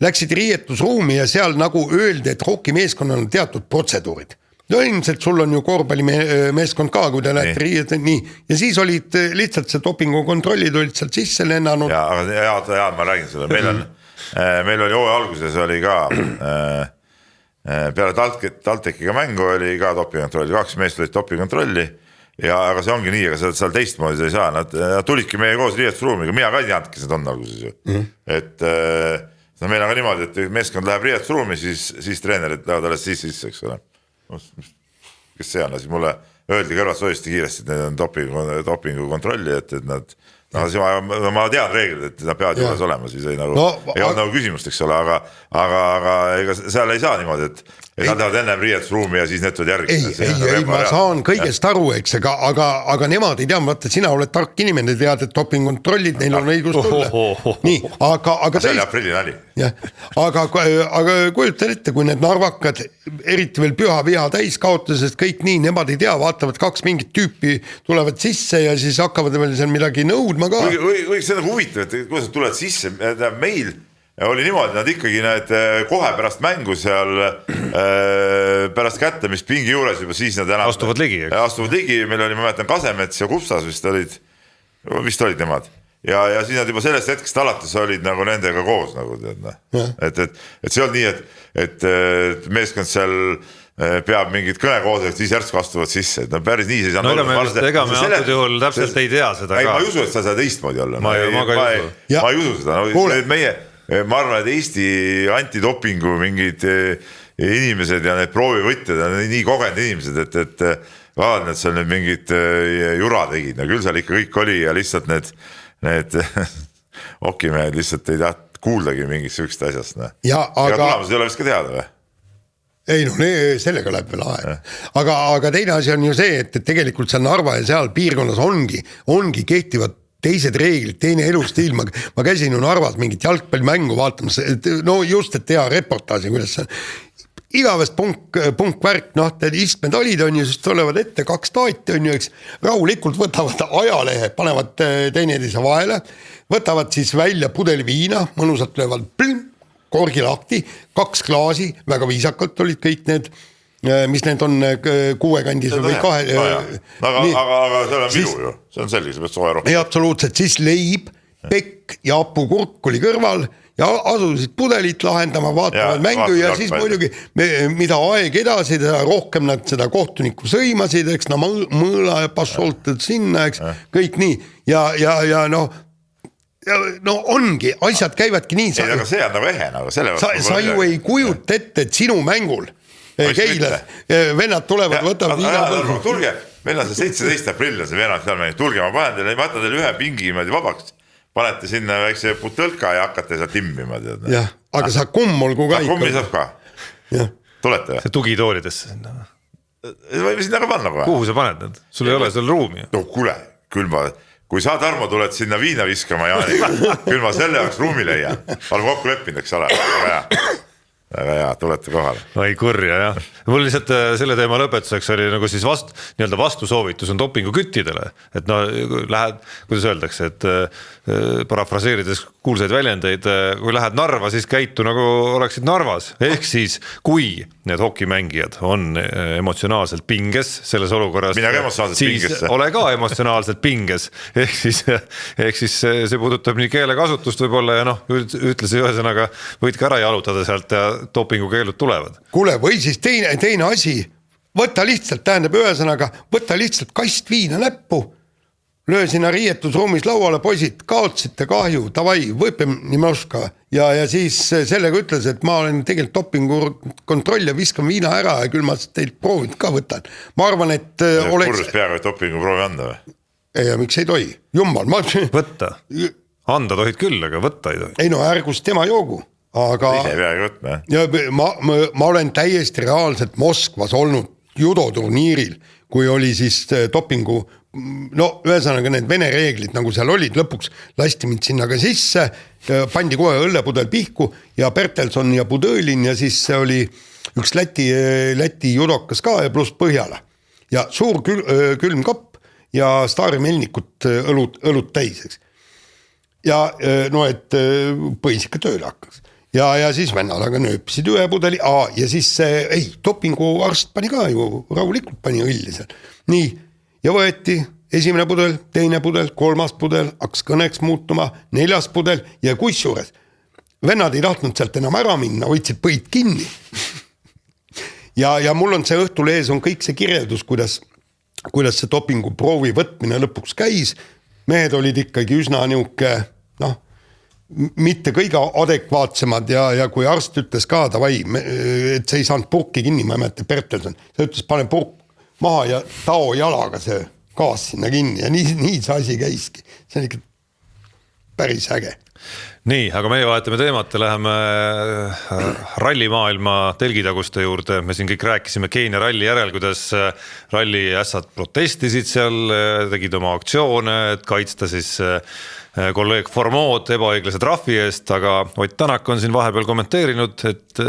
Läksid riietusruumi ja seal nagu öeldi, et hokimeeskonnal on teatud protseduurid. No ilmselt sul on ju korvpallimeeskond ka, kui te näete riietud nii. Ja siis olid lihtsalt see dopingukontrollid olid sealt sisse lennanud. Ja, ma räägin sulle, meil oli hooaja alguses oli ka peale Taltekiga mängu oli ka dopingukontrolli, 2 meest olid dopingukontrolli ja aga see ongi nii, aga seal teistmoodi ei saa, nad tulidki meie koos riietusruumiga, mina ka ei teadnudki seda on alguses ju, et meil on ka niimoodi, et meeskond läheb riietusruumi, siis treenerid lähevad alles sisse, eks ole, kes see on, siis mulle öeldi kõrvalt soojasti kiiresti, et need on dopingukontrolli, et nad ma tean reeglid, et nad peavad juures olema, siis ei olnud nagu küsimust, eks ole, aga ega seal ei saa niimoodi, Nad lähevad ennem riietusruumi ja siis need tulevad järgi. Ei, ma saan kõigest aru, eks, aga nemad ei tea, vaata, sina oled tark inimene, tead, et dopingukontrollid, neil on õigus tulla. Nii, aga see oli aprilli nali. Jah, aga kujutan ette, kui need narvakad, eriti veel püha viha täis kaotusest, kõik nii, nemad ei tea, vaatavad 2 mingit tüüpi tulevad sisse ja siis hakkavad veel seal midagi nõudma ka. Või see on huvitav, et kuidas tulevad sisse, meil oli niimoodi, nad ikkagi need kohe pärast mängu seal pärast kättemist pingi juures juba siis nad enam astuvad ligi, meil oli, ma mäletan, Kasemets ja Kupsas vist olid nemad ja siis nad juba sellest hetkest alates olid nagu nendega koos nagu tead, et see on nii, et meeskond seal peab mingid kõnekoosolekut, siis järsku astuvad sisse, et päris nii see ei saanud olla. Ega me antud juhul täpselt ei tea seda ka. Ma ei usu, et sa seda teistmoodi olla. Ma ei usu seda. Ma arvan, et Eesti antidopingu mingid inimesed ja need proovivõtjad on nii kogenud inimesed, et vaadad, et seal need mingid jura tegid, no küll seal ikka kõik oli ja lihtsalt need okimehed lihtsalt ei taht kuuldagi mingist sükst asjast. Ja tulemused ei ole vist ka teada või? Ei no sellega läheb veel aeg. Aga teine asi on ju see, et tegelikult seal Narva ja seal piirkonnas ongi kehtivad teised reeglid, teine elustiil, ma käisin ju Narvas mingit jalgpallimängu vaatamas, no just, et teha reportaaži, kuidas see igavest punkvärk, noh, istmed olid, on ju, siis tulevad ette 2 taati, on ju, eks, rahulikult võtavad ajalehe, panevad teineteise vahele, võtavad siis välja pudeli viina, mõnusalt löövad korgi lahti, 2 klaasi, väga viisakalt olid kõik need, mis need on 6 kandis või 2. Aga see on vilu ju, see on selge, see peab soe rohkem. Ei, absoluutselt, siis leib, pekk ja hapukurk oli kõrval ja asusid pudelit lahendama, vaatavad mängu ja siis muidugi, mida aeg edasi, rohkem nad seda kohtunikku sõimasid, eks, mõõla ja passoltad sinna, eks, kõik nii ja noh, no ongi, asjad käivadki nii. Ei, aga see on nagu ehe, nagu sa ju ei kujuta ette, et sinu mängul Keilas, vennad tulevad, võtavad tulge, meil on see 17. aprill see vennad seal mängid, tulge, ma võtan teile ühe pingi vabaks, panete sinna väikse putõlka ja hakkate seal timmima. Jah, aga sa kummolgu ka ikka. Kummi saab ka, tulete või? See tugitoolidesse sinna. Võime sinna ka panna kohe. Kuhu sa paned need? Sul ei ole seal ruumi. No kuule, küll ma, kui sa Tarmo tuled sinna viina viskama Jaaniga, küll ma selle jaoks ruumi leian. Oleme kokku leppinud, eks ole, väga hea, tulete kohale. Ai kurja, jah. Mul lihtsalt selle teema lõpetuseks oli nagu siis vastusoovitus on dopingu küttidele, et no lähed, kuidas öeldakse, et parafraseerides kuulsaid väljendeid, kui lähed Narva, siis käitu nagu oleksid Narvas, ehk siis kui need hokimängijad on emotsionaalselt pinges selles olukorras, siis ole ka emotsionaalselt pinges, ehk siis see puudutab nii keelekasutust võib-olla ja noh, ütlesi ühesõnaga võid ka ära jalutada sealt ja dopingukeelud tulevad. Kuule, või siis teine asi, võta lihtsalt, tähendab ühesõnaga, võta lihtsalt kast viina näppu, löö sinna riietusruumis lauale, poisid, kaotsite kahju, tavai, võipem nimenoska. Ja siis sellega ütles, et ma olen tegelikult dopingu kontroll ja viskan viina ära ja küll ma teilt proovid ka võtan. Ma arvan, et oleks... Purrus peaga, et dopingu proovi anda või? Ei, miks ei tohi? Jummal, ma... Võtta. Anda tohid küll, aga võtta ei tohi. Ei no, ärgus tema joogu. Aga ise peagi võtma, ja ma olen täiesti reaalselt Moskvas olnud judoturniiril, kui oli siis dopingu, no ühesõnaga need Vene reeglid nagu seal olid, lõpuks lasti mind sinna ka sisse, pandi kohe õllepudel pihku ja Bertelson ja Budõlin ja siis see oli üks Läti judokas ka ja pluss Põhjala ja suur külm kapp ja Staari Melnikut õlut täis, eks. Ja no, et põis ikka tööle hakkas. Ja siis vennad aga nööpisid ühe pudeli, ja siis dopingu arst pani ka ju, rahulikult pani õlli seal. Nii, ja võeti esimene pudel, teine pudel, 3. pudel, hakkas kõneks muutuma, 4. pudel ja kusjuures vennad ei tahtnud sealt enam ära minna, hoidsid põid kinni. ja mul on see õhtul ees on kõik see kirjeldus, kuidas see dopingu proovi võtmine lõpuks käis. Mehed olid ikkagi üsna niuke, noh, mitte kõige adekvaatsemad ja kui arst ütles ka, et see ei saanud purki kinni, ma ei mäleta, Bertelson, see ütles, pane purk maha ja tao jalaga see gaas sinna kinni ja nii see asi käiski. See on ikka päris äge. nii, aga meie vahetame teemat ja läheme rallimaailma telgitaguste juurde. Me siin kõik rääkisime Keenia ralli järel, kuidas ralliässad protestisid seal, tegid oma aktsioone, et kaitsta siis kolleeg Formood ebaõiglase trahvi eest, aga Ott Tänak on siin vahepeal kommenteerinud, et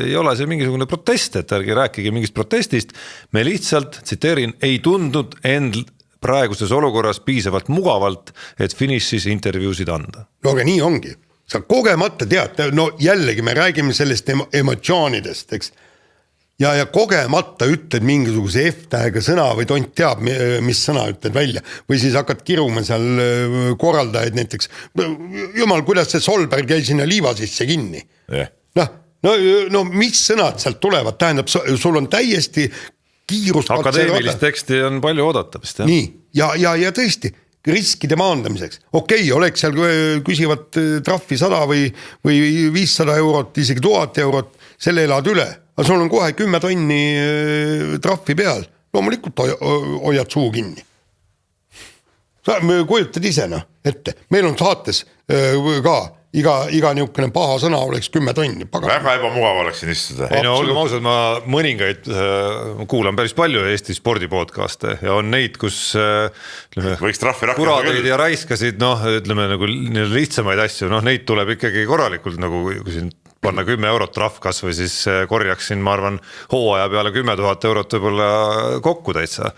ei ole see mingisugune protest, et ärge rääkige mingist protestist. Me lihtsalt, tsiteerin, ei tundnud end praeguses olukorras piisavalt mugavalt, et finišis intervjuusid anda. No aga nii ongi. Sa kogemata tead, no jällegi me räägime sellest emotsioonidest, eks. Ja kogemata ütled mingisuguse F-tähega sõna või tont teab, mis sõna ütled välja. Või siis hakkad kiruma seal korraldajaid näiteks. Jumal, kuidas see Solberg jäi sinna liiva sisse kinni. Yeah. No mis sõnad sealt tulevad? Tähendab, sul on täiesti kiirust. Akadeemilist teksti on palju oodata vist. Nii, ja tõesti, riskide maandamiseks. Okei, oleks seal küsivad trahvi 100 või 500 eurot, isegi 1000 eurot, selle elad üle. Aga sul on kohe 10 tonni trahvi peal. Loomulikult hoiad suu kinni. Sa kujutad ise ette. Meil on saates ka iga niukene paha sõna oleks 10 tonni. Väga ebamugav oleks siin istuda. Ei no olgem ausad, ma mõningaid kuulan päris palju Eesti spordipodcaste ja on neid, kus võiks trahvi kuradeid ja raiskasid, ütleme nagu lihtsamaid asju, neid tuleb ikkagi korralikult, nagu kui siin panna 10 eurot trahv kas või siis korjaksin, ma arvan, hooaja peale 10 000 eurot võibolla kokku täitsa.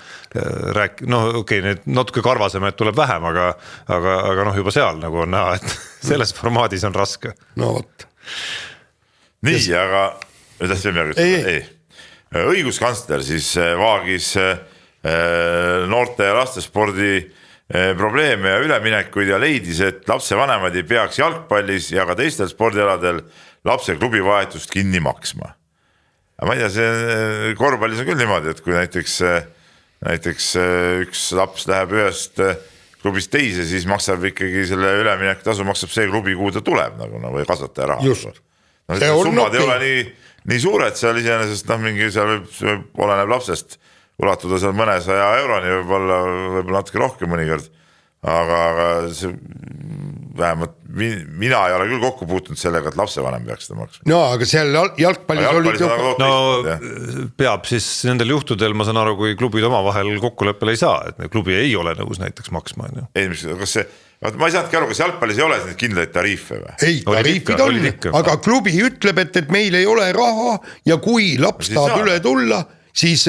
Okei, need natuke karvasemed tuleb vähem, aga juba seal nagu on näha, et selles formaadis on raske. No võt. Nii, aga ei. Õiguskantsler siis vaagis noorte ja lastespordi probleeme ja üleminekuid ja leidis, et lapsevanemad ei peaks jalgpallis ja ka teistel spordialadel lapse klubivahetust kinni maksma. Aga ma ei tea, see korvpallis on küll niimoodi, et kui näiteks üks laps läheb ühest klubist teise, siis maksab ikkagi selle ülemineku tasu, maksab see klubi, kuhu ta tuleb või kasvataja raha. Just. Summad ei ole nii suured seal iseenesest, mingi seal võib oleneb lapsest ulatuda seal mõne 100 euroni, võib-olla natuke rohkem mõnikord, aga see vähemalt mina ei ole küll kokku puutunud sellega, et lapsevanem peaks seda maksma. No, aga seal jalgpallis olid peab siis nendel juhtudel, ma saan aru, kui klubid omavahel kokkuleppele ei saa, et klubi ei ole nõus näiteks maksma. Ei, kas see, ma ei saanudki aru, kas jalgpallis ei ole neid kindlaid tariife või? Ei, tariifid on, aga klubi ütleb, et meil ei ole raha ja kui laps tahab üle tulla, siis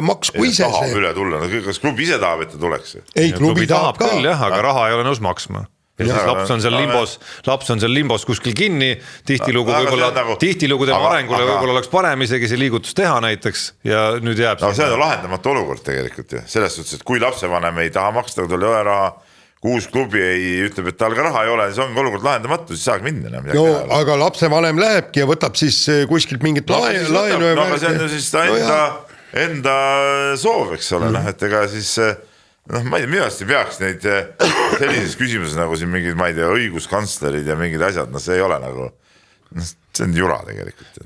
maks kui ise see. Üle tulla, kas klubi ise tahab, et ta tuleks? Ei, klubi tahab ka. Küll, aga raha ei ole nõus maksma. Ja siis laps on seal limbos kuskil kinni, tihtilugu tema arengule võib-olla oleks parem isegi see liigutus teha näiteks ja nüüd jääb. See on lahendamatu olukord tegelikult ja selles suhtes, et kui lapsevanem ei taha maksta, kui tal ei ole raha, kuus klubi ütleb, et tal ka raha ei ole, siis on olukord lahendamatu, siis saaks minna. No, aga lapsevanem lähebki ja võtab siis kuskilt mingit laenu. Aga see on ju siis ta enda soov, eks ole, et ega siis ma ei tea, minu arust ei peaks neid sellises küsimuses nagu siin mingid, ma ei tea, õiguskantslerid ja mingid asjad, see ei ole nagu, see on jura tegelikult.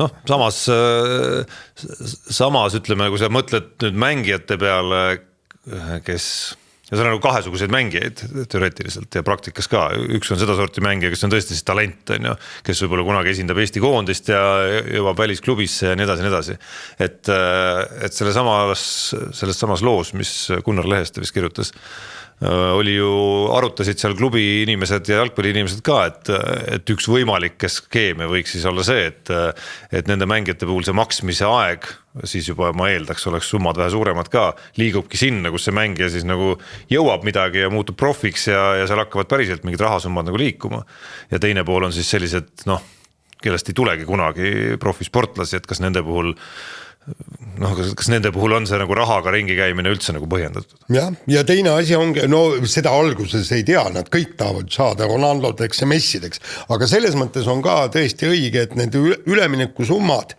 Samas ütleme, kui sa mõtled nüüd mängijate peale, kes, ja see on nagu kahesuguseid mängijaid teoreetiliselt ja praktikas ka, üks on seda sorti mängija, kes on tõesti siis talent, kes võib-olla kunagi esindab Eesti koondist ja jõuab välisklubisse ja nii edasi. Et selles samas loos, mis Gunnar Leheste vist kirjutas, oli ju, arutasid seal klubi inimesed ja jalgpalli inimesed ka, et üks võimalikke skeeme võiks siis olla see, et nende mängijate puhul see maksmise aeg, siis juba ma eeldaks, oleks summad vähe suuremad ka, liigubki sinna, kus see mängija siis nagu jõuab midagi ja muutub profiks ja seal hakkavad päriselt mingid rahasummad nagu liikuma. Ja teine pool on siis sellised, kellest ei tulegi kunagi profisportlasi, et kas nende puhul on see nagu rahaga ringi käimine üldse nagu põhjendatud. Ja teine asi ongi, seda alguses ei tea, nad kõik tahavad saada Ronaldodeks ja Messideks, aga selles mõttes on ka tõesti õige, et need üleminekusummad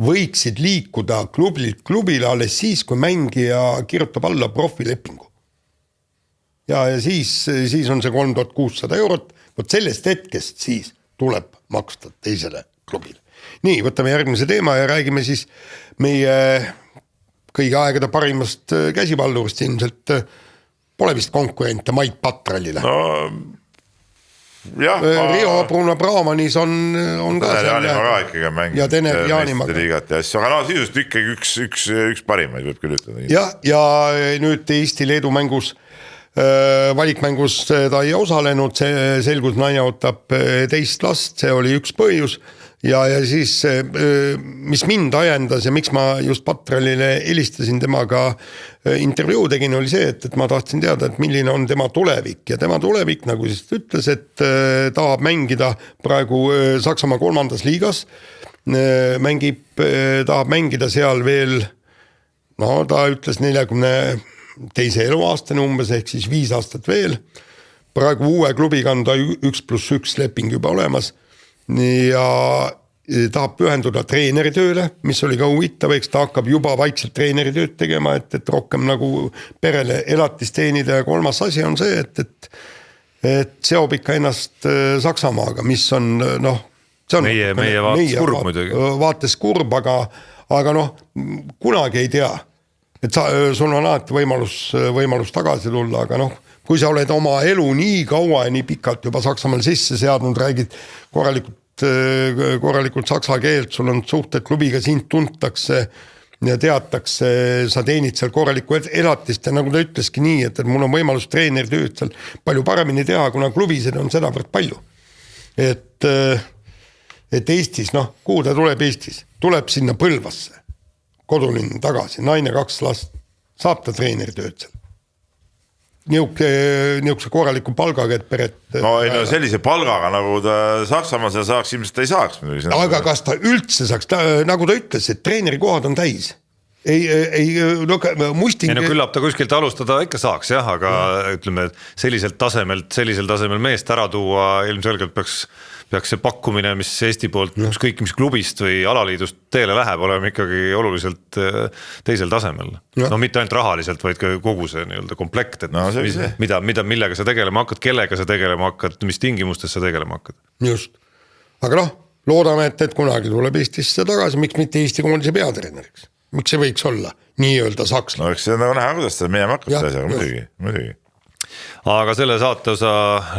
võiksid liikuda klubile alles siis, kui mängija kirjutab alla profilepingu. Ja siis on see 3600 eurot, võt sellest hetkest siis tuleb maksta teisele klubile. Nii, võtame järgmise teema ja räägime siis meie kõigi aegade parimast käsipallurist, ilmselt pole vist konkurente Mait Patrallile. Rio Bruno Brahmanis on ka seal ikkagi ja Tener Jaanimaga liigat ja asju, aga no sisust ikkagi üks parimaid võib küll ütelda. ja nüüd Eesti-Leedu mängus valikmängus ta ei osalenud, see selgus, naine ootab teist last, see oli üks põhjus ja siis mis mind ajendas ja miks ma just Patralile helistasin, temaga intervjuu tegin, oli see, et ma tahtsin teada, et milline on tema tulevik ja tema tulevik, nagu siis ütles, et tahab mängida praegu Saksamaa 3. liigas, tahab mängida seal veel, no ta ütles 42 eluaastane umbes, ehk siis 5 aastat veel. Praegu uue klubiga on ta 1+1 leping juba olemas ja tahab pühenduda treeneritööle, mis oli ka huvitav, eks ta hakkab juba vaikselt treeneritööd tegema, et rohkem nagu perele elatist teenida ja kolmas asi on see, et seob ikka ennast Saksamaaga, mis on noh, see on meie vaates kurb muidugi. Vaates kurb, aga noh, kunagi ei tea. Et sul on alati võimalus tagasi tulla, aga noh, kui sa oled oma elu nii kaua ja nii pikalt juba Saksamaal sisse seadnud, räägid korralikult saksa keelt, sul on suhted klubiga, sind tuntakse ja teatakse, sa teenid seal korralikku elatist ja nagu ta ütleski nii, et mul on võimalus treeneritööd seal palju paremini teha, kuna klubisid on sedavõrd palju. Et Eestis, noh, kuhu ta tuleb Eestis? Tuleb sinna Põlvasse. Kodulinn tagasi, naine 2 last, saab ta treeneritööd seal. Niisuguse korraliku palgaga, et peret... No sellise palgaga, nagu ta Saksamaal seal saaks, ilmselt ta ei saaks. Aga kas ta üldse saaks, nagu ta ütles, et treenerikohad on täis. Küllap ta kuskilt alustada ikka saaks, jah, aga ütleme, sellisel tasemel meest ära tuua, ilmselgelt peaks see pakkumine, mis Eesti poolt ükskõik mis klubist või alaliidust teele läheb, olema ikkagi oluliselt teisel tasemel. No mitte ainult rahaliselt, vaid ka kogu see nii-öelda komplekt, et millega sa tegelema hakkad, kellega sa tegelema hakkad, mis tingimustes sa tegelema hakkad. Just. Aga noh, loodame, et kunagi tuleb Eestisse tagasi, miks mitte Eesti koondise peatreeneriks. Miks see võiks olla nii-öelda sakslane? No eks see on nagu näha, kuidas ta minema hakkab, muidugi. Aga selle saateosa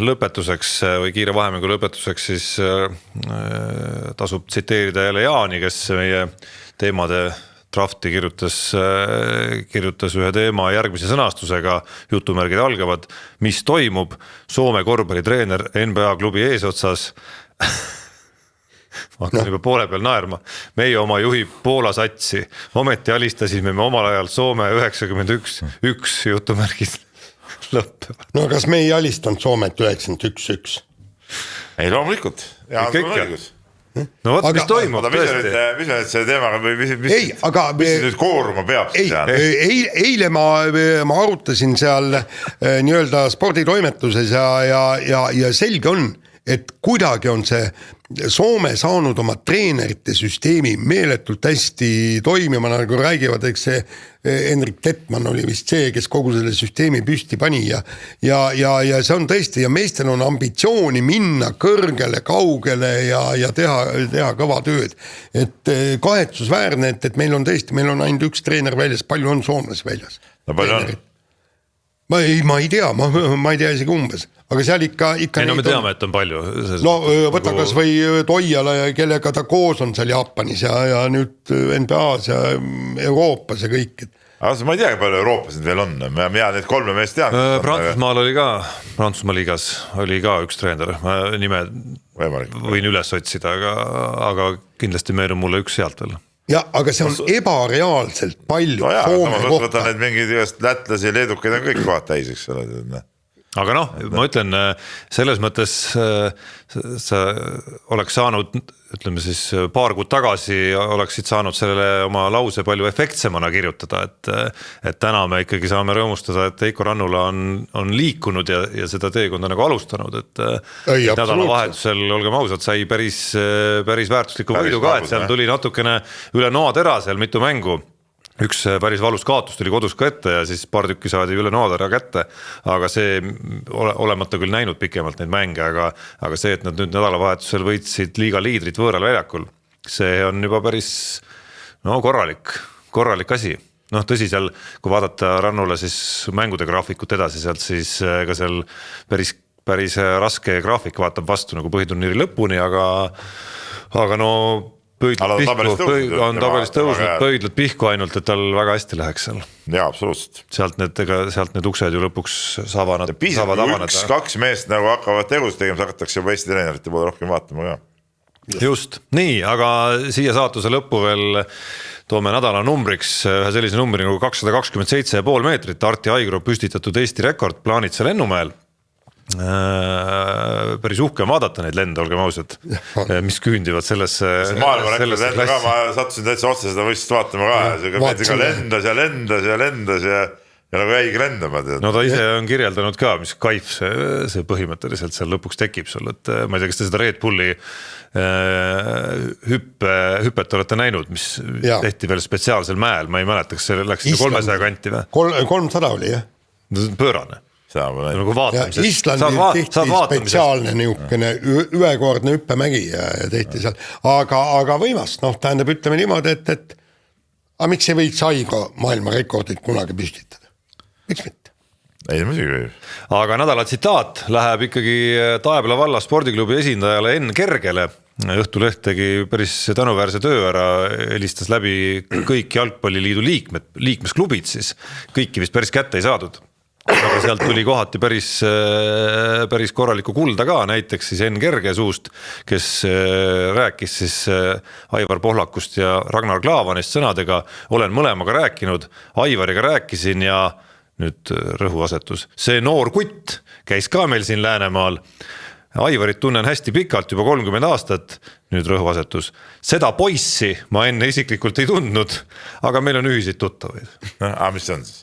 lõpetuseks või kiire vahemängu lõpetuseks siis tasub tsiteerida jälle Jaani, kes meie teemade drafti kirjutas ühe teema järgmise sõnastusega, jutumärgid algavad, mis toimub, Soome korvpallitreener NBA klubi eesotsas ma hakkan juba poole peal naerma, meie oma juhib Poola satsi, ometi alistasime me omal ajal Soome 91 jutumärgid lõppevad. No kas me ei alistanud Soomet 91-1? Ei loomulikult. No võt, mis toimub tõesti? Mis me nüüd selle teemaga või mis nüüd kooruma peab? Eile ma arutasin seal nii-öelda sporditoimetuses ja selge on, et kuidagi on see Soome saanud oma treenerite süsteemi meeletult hästi toimima, nagu räägivad, eks see Henrik Tettmann oli vist see, kes kogu selle süsteemi püsti pani ja see on tõesti ja meestel on ambitsiooni minna kõrgele, kaugele ja teha kõva tööd. Et kahetsusväärne, et meil on tõesti, meil on ainult üks treener väljas, palju on soomlasi väljas? No palju on? Ma ei tea, ma ei tea isegi umbes, aga seal ikka ei, no me teame, et on palju. No võta kas või Toijala ja kellega ta koos on seal Jaapanis ja nüüd NBA-s ja Euroopas ja kõik. Aga ma ei tea, palju Euroopas nüüd veel on, ma need 3 meest tean. Prantsusmaal oli ka, Prantsusmaa liigas oli ka üks treener, nime võin üles otsida, aga kindlasti meeru mulle üks sealt veel. Ja, aga see on ebareaalselt palju Soome kohta. Võta need mingid lätlasi ja leedukaid on kõik kohad täis, eks ole. Aga noh, ma ütlen, selles mõttes sa oleks saanud, ütleme siis paar kuud tagasi oleksid saanud sellele oma lause palju efektsemana kirjutada, et täna me ikkagi saame rõõmustada, et Heiko Rannula on liikunud ja seda teekonda nagu alustanud, et nädala vahetusel, olgem ausad, sai päris väärtusliku võidu ka, et seal tuli natukene üle noatera seal mitu mängu. Üks päris valus kaotus tuli kodus ka ette ja siis paar tükki saadi üle noadera kätte, aga see olemata küll näinud pikemalt neid mänge, aga see, et nad nüüd nädalavahetusel võitsid liiga liidrit võõral väljakul, see on juba päris korralik asi. Noh, tõsi seal, kui vaadata Rannule siis mängude graafikut edasi sealt, siis ka seal päris raske graafik vaatab vastu nagu põhiturniiri lõpuni, aga no on tabelis tõusnud, pöidlad pihku ainult, et tal väga hästi läheks seal. Jaa, absoluutselt. Sealt need uksed ju lõpuks saavad avaneda. 1-2 meest nagu hakkavad tegust tegema, hakatakse juba Eesti treenerite poole rohkem vaatama ka. Just, nii, aga siia saatuse lõppu veel toome nädala numbriks ühe sellise numbri nagu 227,5 meetrit, Arti Aigro püstitatud Eesti rekord Plaanitsa lennumäel. Päris uhke on vaadata neid lende, olgem ausad, mis küündivad sellesse klassi. Ma sattusin täitsa otsa seda võistlust vaatama ka, lendas ja nagu jäigi lendama. No ta ise on kirjeldanud ka, mis kaif see põhimõtteliselt seal lõpuks tekib sul, et ma ei tea, kas te seda Red Bulli hüppet olete näinud, mis tehti veel spetsiaalsel mäel, ma ei mäleta, kas see läks 300 kanti või? 300 oli, jah. Pöörane. Nagu Islandil tehti spetsiaalne niukene ühekordne hüppemägi ja tehti seal, aga võimast, tähendab, ütleme niimoodi, et miks ei võiks Aigro maailmarekordit kunagi püstitada? Miks mitte? Ei, muidugi. Aga nädala tsitaat läheb ikkagi Taebla valla spordiklubi esindajale Enn Kergele. Õhtuleht tegi päris tänuväärse töö ära, helistas läbi kõik jalgpalliliidu liikmesklubid siis, kõiki vist päris kätte ei saadud. Aga sealt tuli kohati päris korraliku kulda ka, näiteks siis Enn Kerge suust, kes rääkis siis Aivar Pohlakust ja Ragnar Klavanist sõnadega, olen mõlemaga rääkinud, Aivariga rääkisin ja nüüd rõhuasetus. See noor kutt käis ka meil siin Läänemaal. Aivarit tunnen hästi pikalt, juba 30 aastat, nüüd rõhuasetus. Seda poissi ma enne isiklikult ei tundnud, aga meil on ühiseid tuttavaid. Aga mis see on siis?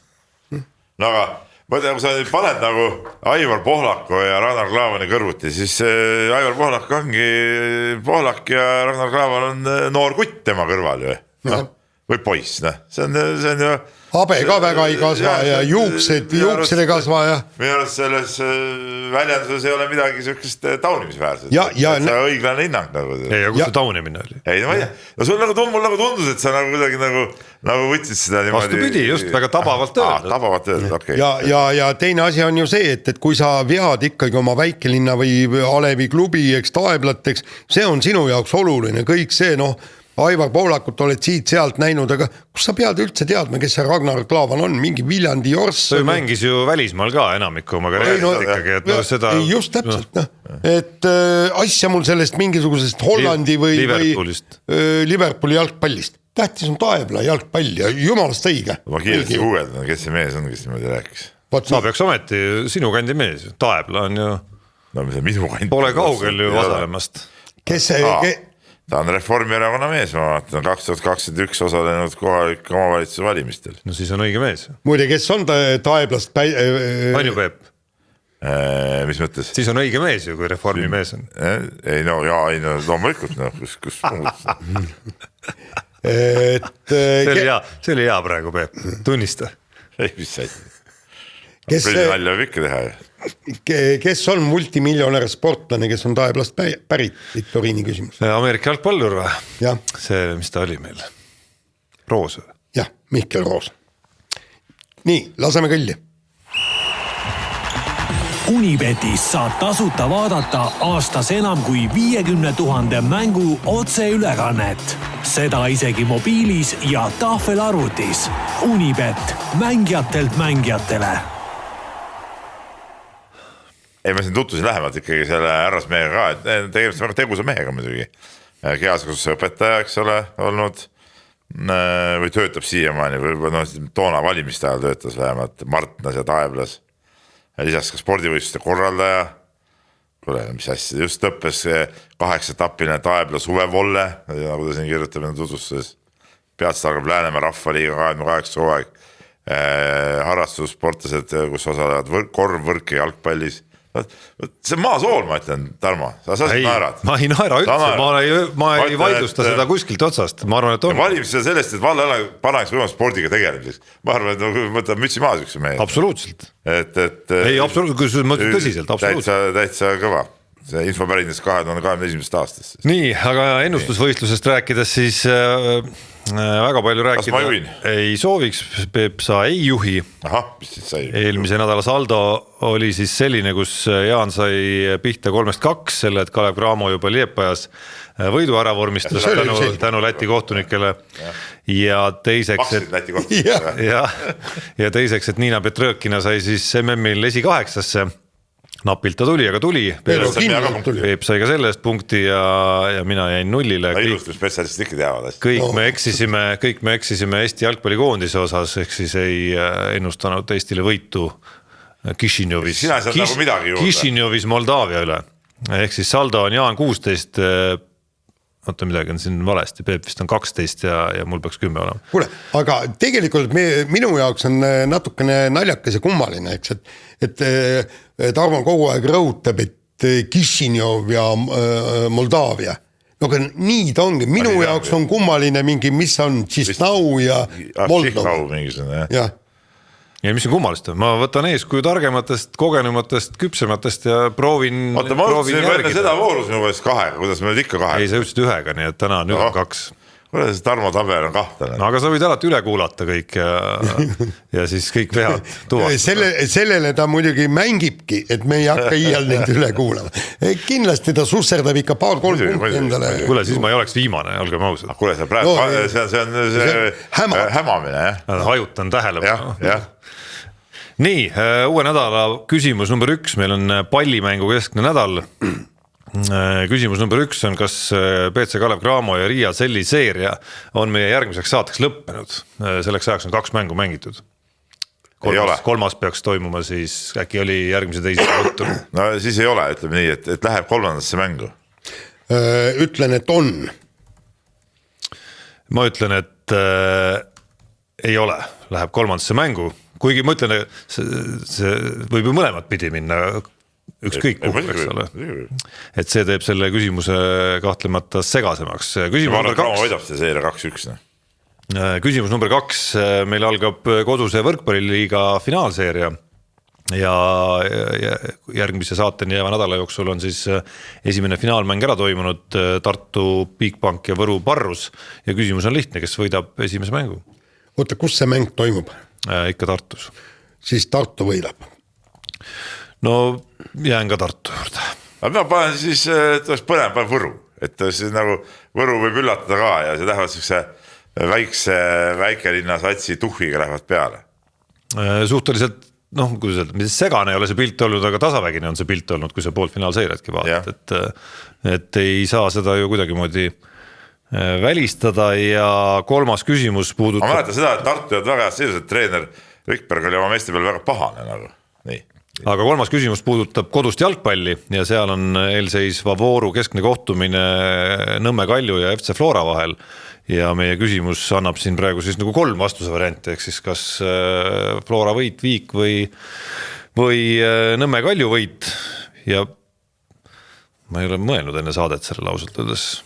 No aga mõtle, kui sa paned nagu Aivar Pohlaku ja Ragnar Klavani kõrvuti, siis Aivar Pohlak ongi Pohlak ja Ragnar Klavan on noor kutt tema kõrval ju. Või poiss, see on ju habe ka väga ei kasva ja juuksed ei kasva ja minu arust selles väljenduses ei ole midagi sellist taunimisväärset. See õiglane hinnang nagu. Ei, aga kus see taunimine oli? Ei, ma ei tea. No sul nagu tundus, et sa nagu kuidagi nagu võtsid seda niimoodi. Vastupidi, just väga tabavalt öeldud. Tabavalt öeldud, okei. Ja teine asi on ju see, et kui sa vead ikkagi oma väikelinna või Alevi klubi, eks Taeblateks, see on sinu jaoks oluline, kõik see, Aivar Pohlakut oled siit-sealt näinud, aga kus sa pead üldse teadma, kes see Ragnar Klavan on, mingi Viljandi Jorss. Ta mängis ju välismaal ka enamikku oma karjäärist ikkagi. Just täpselt, et asja mul sellest mingisugusest Hollandi või Liverpooli jalgpallist. Tähtis on Taebla jalgpall ja jumalast õige. Ma kiiresti guugeldan, kes see mees on, kes niimoodi rääkis. Sa peaks ometi sinu kandi mees, Taebla on ju pole kaugel ju vasalemast. Kes see... Ta on Reformierakonna mees, ma vaatan, 2021 osalenud kohalike omavalitsuse valimistel. No siis on õige mees. Muide, kes on Taeblast Anju Peep. Mis mõttes? Siis on õige mees ju, kui Reformi mees on. Ei, loomulikult, kus see oli hea praegu, Peep, tunnista. Ei, mis sai. Nalja võib ikka teha. Kes on multimiljonär sportlane, kes on Taeblast pärit? Viktoriini küsimus. Ameerika jalgpallur või? See, mis ta oli meil? Roos või? Jah, Mihkel Roos. Nii, laseme kõlli. Unibetis saad tasuta vaadata aastas enam kui 50 000 mängu otseülekannet. Seda isegi mobiilis ja tahvelarvutis. Unibet, mängijatelt mängijatele. Ei, ma siin tutvusin lähemalt ikkagi selle härrasmehega ka, et tegemist väga tegusa mehega muidugi. Kehaskasutuse õpetaja, eks ole, olnud või töötab siiamaani või toona valimiste ajal töötas vähemalt Martnas ja Taeblas. Lisaks ka spordivõistluste korraldaja. Kule, mis asja, just õppes 8-etapiline Taebla suvevolle, nagu ta siin kirjutab enda tutvustus. Peatselt algab Läänemaa Rahvaliiga 28 hooaeg. Harrastussportlased, kus osalevad korv, võrk ja jalgpallis. See on maasool, ma ütlen, Tarmo, sa saad naerad. Ma ei naera üldse, ma ei vaidlusta seda kuskilt otsast, ma arvan, et on. Valimisel sellest, et valla paremaks võimalus spordiga tegelemiseks. Ma arvan, et võtab mütsi maas üks mees. Absoluutselt. Ei, absoluutselt, kui ma ütlen tõsiselt, absoluutselt. Täitsa kõva. see info pärines 2021. aastast. Nii, aga ennustusvõistlusest rääkides siis väga palju rääkida ei sooviks, Peep, sa ei juhi. Ahah, mis siis sai? Eelmise nädala saldo oli siis selline, kus Jaan sai pihta 3-2, selle, et Kalev Cramo juba Liepajas võidu ära vormistas tänu Läti kohtunikele ja teiseks, ja teiseks, et Niina Petrõkina sai siis MM-il esi-8-sse. Napilt ta tuli, aga tuli. Peep sai ka selle eest punkti ja mina jäin nullile. Ilustuspetsialistid ikka teavad. Kõik me eksisime Eesti jalgpallikoondise osas, ehk siis ei ennustanud Eestile võitu Kišinjovis Moldaavia üle. Ehk siis saldo on Jaan 16, oota midagi on siin valesti, Peep vist on 12 ja mul peaks 10 olema. Kuule, aga tegelikult minu jaoks on natukene naljakas ja kummaline, eks, et Tarmo kogu aeg rõhutab, et Kišinjov ja Moldaavia. No aga nii ta ongi, minu jaoks on kummaline mingi, mis on Tšisnau ja Moldova. Jah. Ja mis on kummalist, ma võtan eeskuju targematest, kogenumatest, küpsematest ja proovin Oota, ma mõtlesin juba enne seda voorus minu võest 2, kuidas me nüüd ikka 2. Ei, sa ütlesid 1, nii et täna nüüd on 2. Kuidas see Tarmo tabel on 2? No aga sa võid alati üle kuulata kõik ja siis kõik vead tuvastada. Sellele ta muidugi mängibki, et me ei hakka iial neid üle kuulama. Kindlasti ta susserdab ikka 2-3 punkti endale. Kuule, siis ma ei oleks viimane, olgem ausad. Kuule, see praegu, see on hämamine. Hajutan tähelepanu. Jah. Nii, uue nädala küsimus number 1, meil on pallimängu keskne nädal. Küsimus number 1 on, kas BC Kalev Cramo ja Riia Selli seeria on meie järgmiseks saateks lõppenud. Selleks ajaks on 2 mängu mängitud. Kolmas peaks toimuma siis, äkki oli järgmise teise õhtul. No siis ei ole, ütleme nii, et läheb 3. mängu. Ütlen, et on. Ma ütlen, et ei ole, läheb 3. mängu. Kuigi ma ütlen, see võib ju mõlemat pidi minna, ükskõik kuhu, eks ole. Et see teeb selle küsimuse kahtlemata segasemaks. Ma arvan, Cramo võidab see seeria 2-1. Küsimus number 2, meil algab koduse võrkpalliliiga finaalseeria ja järgmise saateni jääva nädala jooksul on siis esimene finaalmäng ära toimunud, Tartu Bigbank ja Võru Parrus ja küsimus on lihtne, kes võidab esimese mängu? Oota, kus see mäng toimub? Ikka Tartus. Siis Tartu võidab. No jään ka Tartu juurde. Ma panen siis, et oleks põnev, panen Võru. Et siis nagu Võru võib üllatada ka ja see lähevad sellise väikelinna satsi tuhviga lähevad peale. Suhteliselt, kuidas öelda, mis segane ei ole see pilt olnud, aga tasavägine on see pilt olnud, kui see poolfinaalseiretki vaatad. Et ei saa seda ju kuidagimoodi välistada ja 3. küsimus puudutab. Ma mäletan seda, et Tartu jääd väga seisus, et treener Rikberg oli oma meeste peal väga pahane nagu. Nii. Aga 3. küsimus puudutab kodust jalgpalli ja seal on eelseisva vooru keskne kohtumine Nõmme Kalju ja FC Flora vahel ja meie küsimus annab siin praegu siis nagu 3 vastuse varianti, ehk siis kas Flora võit, viik või Nõmme Kalju võit ja ma ei ole mõelnud enne saadet selle lausult öeldes.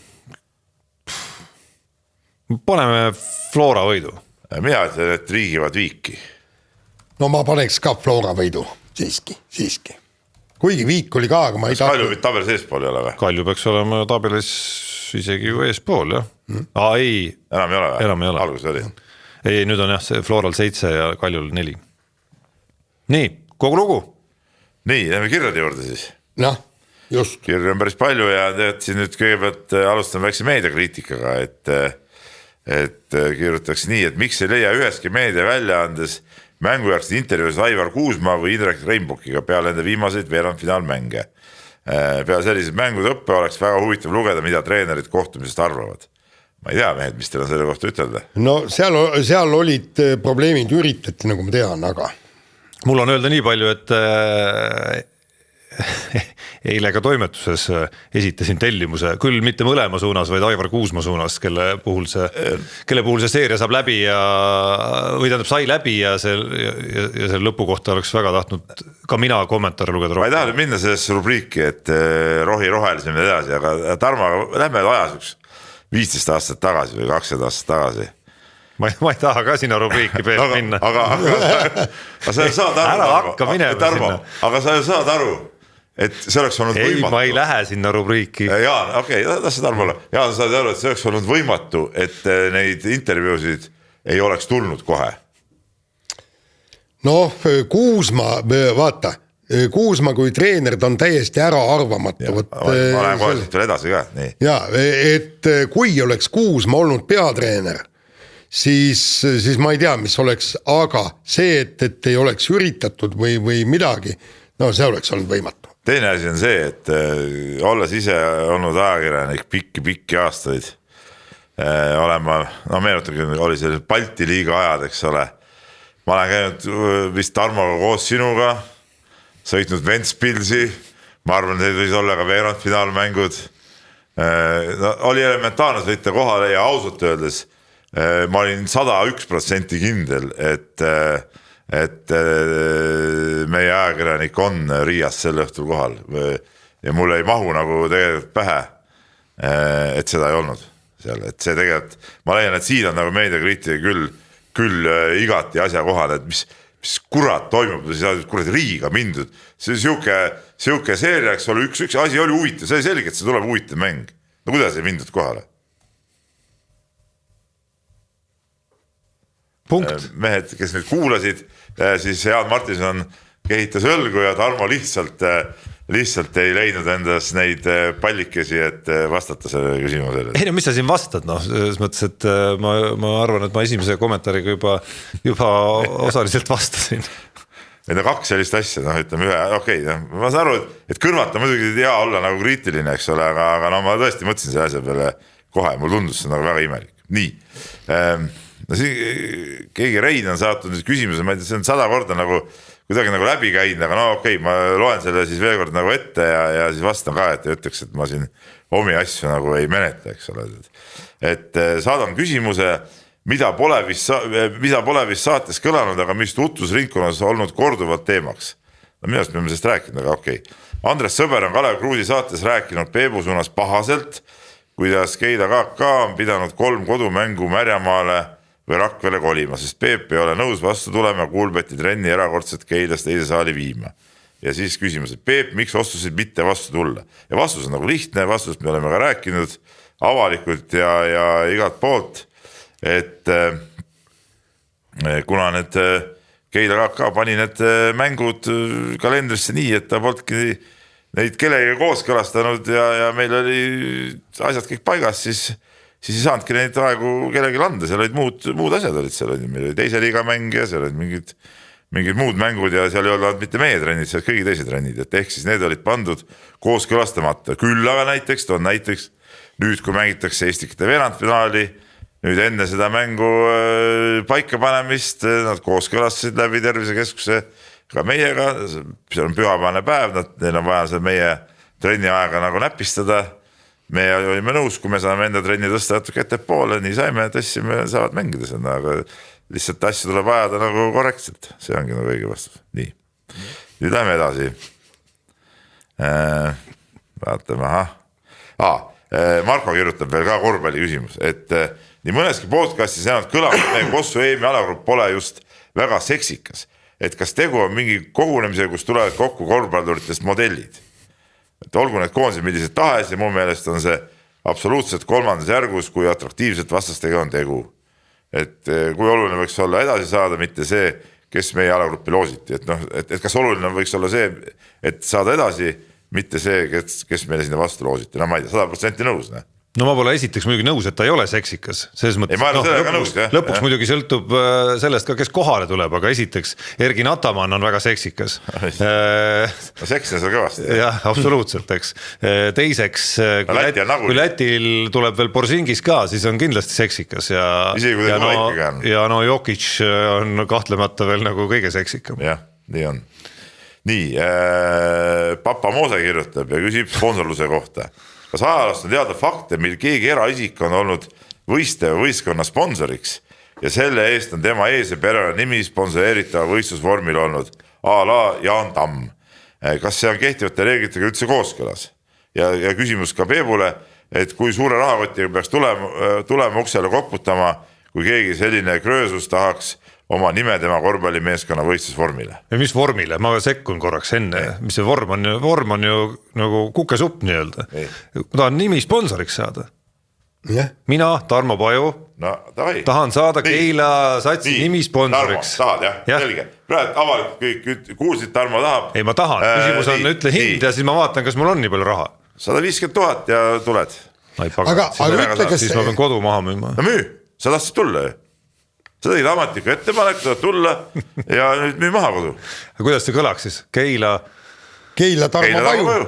Paneme Flora võidu. Mina ütlen, et riigivad viiki. No ma paneks ka Flora võidu, siiski. Kuigi viik oli ka, aga ma ei taha. Kalju tabel seespool ei ole või? Kalju peaks olema tabelis isegi ju eespool, jah. Ei. Enam ei ole või? Enam ei ole. Algus oli. Ei, nüüd on jah, see Floral 7 ja Kaljul 4. Nii, kogu lugu. Nii, lähme kirjade juurde siis. Noh. Just. Kirju on päris palju ja siin nüüd kõigepealt alustan väikse meediakriitikaga, et kirjutaks nii, et miks ei leia üheski meedia väljaandes mängujärgsid intervjuus Aivar Kuusmaa või Indrek Reinbukiga peale enda viimaseid veerandfinaalmänge. Peale sellised mängud õppe oleks väga huvitav lugeda, mida treenerid kohtumisest arvavad. Ma ei tea, mehed, mis teil on selle kohta ütelda? No seal olid probleemid, üritati, nagu ma tean, aga mul on öelda nii palju, et eile ka toimetuses esitasin tellimuse, küll mitte mõlema suunas, vaid Aivar Kuusmaa suunas, kelle puhul see seeria saab läbi või tähendab sai läbi ja selle lõpu kohta oleks väga tahtnud ka mina kommentaare lugeda. Ma ei taha minna sellesse rubriiki, et rohi rohelisem ja edasi, aga Tarmo, lähme ajas 15 aastat tagasi või 20 aastat tagasi. Ma ei taha ka sinna rubriiki minna. Aga sa saad aru, ära hakka minema Tarmo, sinna. aga sa saad aru, et see oleks olnud ei, võimatu. ma ei lähe sinna rubriiki. Jaan, okei, tahtsid arvama. Jaan, sa saad aru, et see oleks olnud võimatu, et neid intervjuusid ei oleks tulnud kohe. Noh, Kuusma, vaata, Kuusma kui treener, ta on täiesti äraarvamatu. Ma lähen kohe siit veel edasi ka, nii. Ja, et kui oleks Kuusma olnud peatreener, siis ma ei tea, mis oleks, aga see, et ei oleks üritatud või midagi, no see oleks olnud võimatu. Teine asi on see, et olles ise olnud ajakirjanik pikki aastaid, olema, no meenutage, oli see Balti liiga ajad, eks ole. Ma olen käinud vist Tarmoga koos sinuga, sõitnud Ventspilsi, ma arvan, need võis olla ka veerandfinaalmängud. No, oli elementaarne sõita kohale ja ausalt öeldes ma olin 101% kindel, et meie ajakirjanik on Riias sel õhtul kohal ja mul ei mahu nagu tegelikult pähe, et seda ei olnud seal, et see tegelikult, ma leian, et siin on nagu meediakriitika küll igati asja kohal, et mis kurat toimub, kurat Riiga mindud, see siuke seeria, eks ole, üks asi oli huvitav, see oli selge, et see tuleb huvitav mäng, no kuidas ei mindud kohale? Punkt. Mehed, kes nüüd kuulasid, siis Jaan Martinson kehitas õlgu ja Tarmo lihtsalt ei leidnud endas neid pallikesi, et vastata sellele küsimusele. Ei no mis sa siin vastad, noh, selles mõttes, et ma arvan, et ma esimese kommentaariga juba osaliselt vastasin. Need on kaks sellist asja, noh ütleme ühe, okei, ma saan aru, et kõrvata muidugi ei tea olla nagu kriitiline, eks ole, aga no ma tõesti mõtlesin selle asja peale kohe, mul tundus see nagu väga imelik. Nii, no siin keegi Rein on saatnud nüüd küsimuse, ma ei tea, see on 100 korda nagu kuidagi nagu läbi käinud, aga no okei, ma loen selle siis veel kord nagu ette ja siis vastan ka, et ütleks, et ma siin omi asju nagu ei menetle, eks ole. Et saadan küsimuse, mida pole vist saates kõlanud, aga mis tutvusringkonnas olnud korduvalt teemaks. No minu arust me sellest rääkinud, aga okei. Andres Sõber on Kalev Kruusi saates rääkinud Peebu suunas pahaselt, kuidas Keila KK on pidanud 3 kodumängu Märjamaale või Rakvele kolima, sest Peep ei ole nõus vastu tulema Kuulbeti trenni erakordselt Keilas teise saali viima. Ja siis küsimus, et Peep, miks ostusid mitte vastu tulla? Ja vastus on nagu lihtne, vastust me oleme ka rääkinud avalikult ja igalt poolt, et kuna need Keila KK pani need mängud kalendrisse nii, et ta polnudki neid kellega kooskõlastanud ja meil oli asjad kõik paigas, siis ei saanudki neid aegu kellelegi anda, seal olid muud asjad olid, seal oli, meil oli teise liiga mäng ja seal olid mingid muud mängud ja seal ei olnud mitte meie trennid, seal kõigi teised trennid, et ehk siis need olid pandud kooskõlastamata. Küll aga näiteks, nüüd kui mängitakse Eestikate veerandfinaali, nüüd enne seda mängu paika panemist, nad kooskõlastasid läbi Tervisekeskuse ka meiega, seal on pühapäevane päev, neil on vaja seal meie trenni aega nagu näpistada. Me olime nõus, kui me saame enda trenni tõsta natuke ettepoole, nii saime, tõstsime, saavad mängida seda, aga lihtsalt asju tuleb ajada nagu korrektselt, see ongi nagu õige vastus. Nii, nüüd lähme edasi. Vaatame, Marko kirjutab veel ka korvpalli küsimus, et nii mõneski podcastis jäänud kõlanud, meie Kossu EM-i alagrupp pole just väga seksikas, et kas tegu on mingi kogunemise, kus tulevad kokku korvpalluritest modellid. Et olgu need koondised millised tahes ja mu meelest on see absoluutselt 3. järgus, kui atraktiivselt vastastega on tegu. Et kui oluline võiks olla edasi saada, mitte see, kes meie alagruppi loositi. Et kas oluline võiks olla see, et saada edasi, mitte see, kes meile sinna vastu loositi. No ma ei tea, 100% nõus, ne? No ma pole esiteks muidugi nõus, et ta ei ole seksikas, selles mõttes, lõpuks muidugi sõltub sellest ka, kes kohale tuleb, aga esiteks Ergin Ataman on väga seksikas. Seksin seal kõvasti. Jah, absoluutselt, eks. Teiseks, kui Lätil tuleb veel Borsingis ka, siis on kindlasti seksikas ja no Jokic on kahtlemata veel nagu kõige seksikam. Jah, nii on. Nii, Papa Moose kirjutab ja küsib sponsorluse kohta. Kas ajalast on teada fakte, mil keegi eraisik on olnud võistkonna sponsoriks ja selle eest on tema ees ja perele nimi sponsoreeritava võistlusvormil olnud a la Jaan Tamm. Kas see on kehtivate reeglitega üldse kooskõlas? Ja küsimus ka Peebule, et kui suure rahakotiga peaks tulema uksele koputama, kui keegi selline kröösus tahaks oma nime tema korvpallimeeskonna võistlusvormile. Ja mis vormile, ma sekkun korraks enne, mis see vorm on ju nagu kukesupp nii-öelda. Ma tahan nimi sponsoriks saada. Mina, Tarmo Paju, tahan saada Keila satsi nimi sponsoriks. Tarmo, tahad jah? Selge. Praegu avalikult kõik kuulsid, Tarmo tahab. Ei, ma tahan. Küsimus on, ütle hind ja siis ma vaatan, kas mul on nii palju raha. 150 000 ja tuled. Aga ütle, kas... Siis ma pean kodu maha müüma. No müü, sa tahtsid tulla ju. Sa tegid ametniku ettepanek, sa tulla ja nüüd müü maha kodu. Kuidas see kõlaks siis? Keila Tarmo Paju.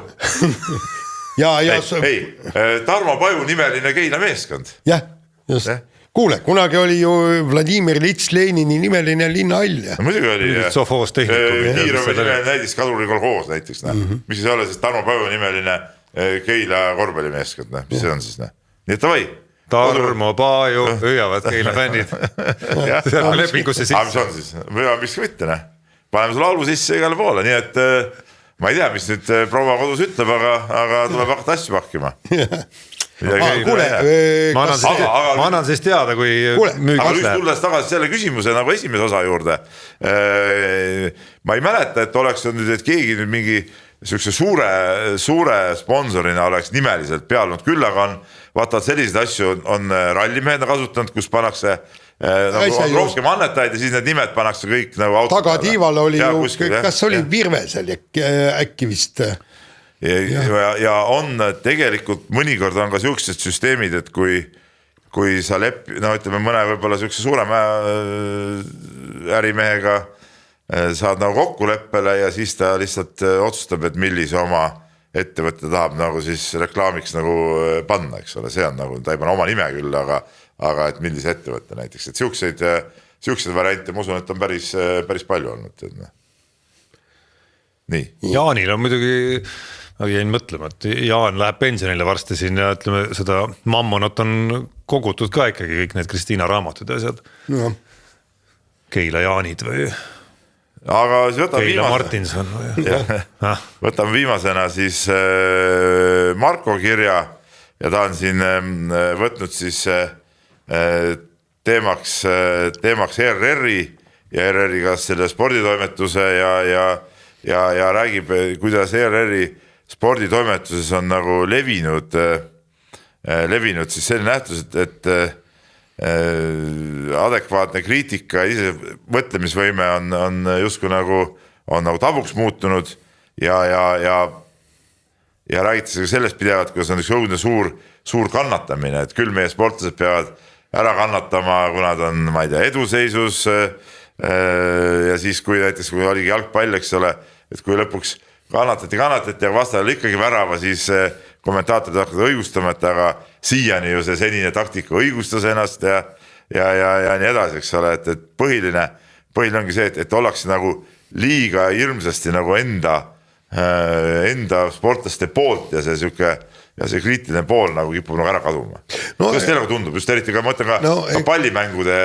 Tarmo Paju nimeline Keila meeskond. Jah, just. Kuule, kunagi oli ju Vladimir Lits Lenini nimeline linnahall. Muidugi oli. Sofoos tehnikum. Kiirove nimeline näiteks Kaduri kolhoos näiteks. Mis siis ole siis Tarmo Paju nimeline Keila korvpallimeeskond. Mis see on siis? Nii et tavai. Tarmo Paju, hüüavad Keila fännid. See on lepingusse sisse. Mis on siis? Miks ka mitte, paneme su laulu sisse igale poole, nii et ma ei tea, mis nüüd proua kodus ütleb, aga tuleb hakata asju pakkima. Ma annan siis teada, kui müügis läheb. Aga tulles tagasi selle küsimuse nagu esimese osa juurde. Ma ei mäleta, et oleks nüüd, et keegi nüüd mingi suure sponsorina oleks nimeliselt pealnud. Küll aga on, vaatavad selliseid asju on rallimehed kasutanud, kus pannakse rohkem annetajaid ja siis need nimed pannakse kõik nagu autod. Tagatiival oli ju, kas oli Virvesel äkki vist? Ja on tegelikult mõnikord on ka siuksed süsteemid, et kui sa ütleme mõne võib-olla siukse suurema ärimehega saad nagu kokkuleppele ja siis ta lihtsalt otsustab, et millise oma ettevõtte tahab nagu siis reklaamiks nagu panna, eks ole, see on nagu, ta ei pane oma nime küll, aga et millise ettevõtte näiteks, et siukseid variante, ma usun, et on päris palju olnud. Nii. Jaanil on muidugi, ma jäin mõtlema, et Jaan läheb pensionile varsti siin ja ütleme, seda mammonot on kogutud ka ikkagi kõik need Kristiina raamatud ja asjad. No. Keila Jaanid või... Aga Keila Martinson võtame viimasena siis Marko kirja ja ta on siin võtnud siis teemaks ERR-i ja ERR-iga selle sporditoimetuse ja räägib, kuidas ERR-i sporditoimetuses on nagu levinud siis selline nähtus, et adekvaatne kriitika ja ise mõtlemisvõime on justkui nagu tabuks muutunud ja räägitakse ka sellest pidevalt, kuidas on üks õudne suur kannatamine, et küll meie sportlased peavad ära kannatama, kuna ta on, ma ei tea, eduseisus ja siis kui näiteks, kui oligi jalgpall, eks ole, et kui lõpuks kannatati ja vastajal ikkagi värava, siis kommentaatorid hakkavad õigustama, et aga siiani ju see senine taktika õigustas ennast ja nii edasi, eks ole, et põhiline ongi see, et ollakse nagu liiga hirmsasti nagu enda sportlaste poolt ja see kriitiline pool nagu kipub nagu ära kaduma. Kuidas teile tundub, just eriti ka ma mõtlen ka pallimängude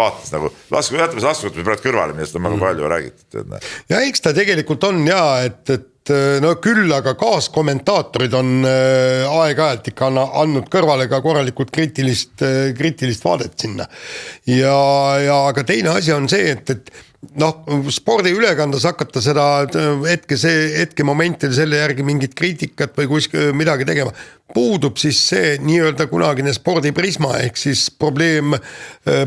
vaates nagu, jätame laskuvõtme praegu kõrvale, millest on väga palju räägitud. Ja eks ta tegelikult on et no küll, aga kaaskomentaatorid on aeg-ajalt ikka andnud kõrvale ka korralikult kriitilist vaadet sinna. Aga teine asi on see, et spordiülekandes hakata seda hetke momentil selle järgi mingit kriitikat või kuskil midagi tegema. Puudub siis see nii-öelda kunagine spordiprisma ehk siis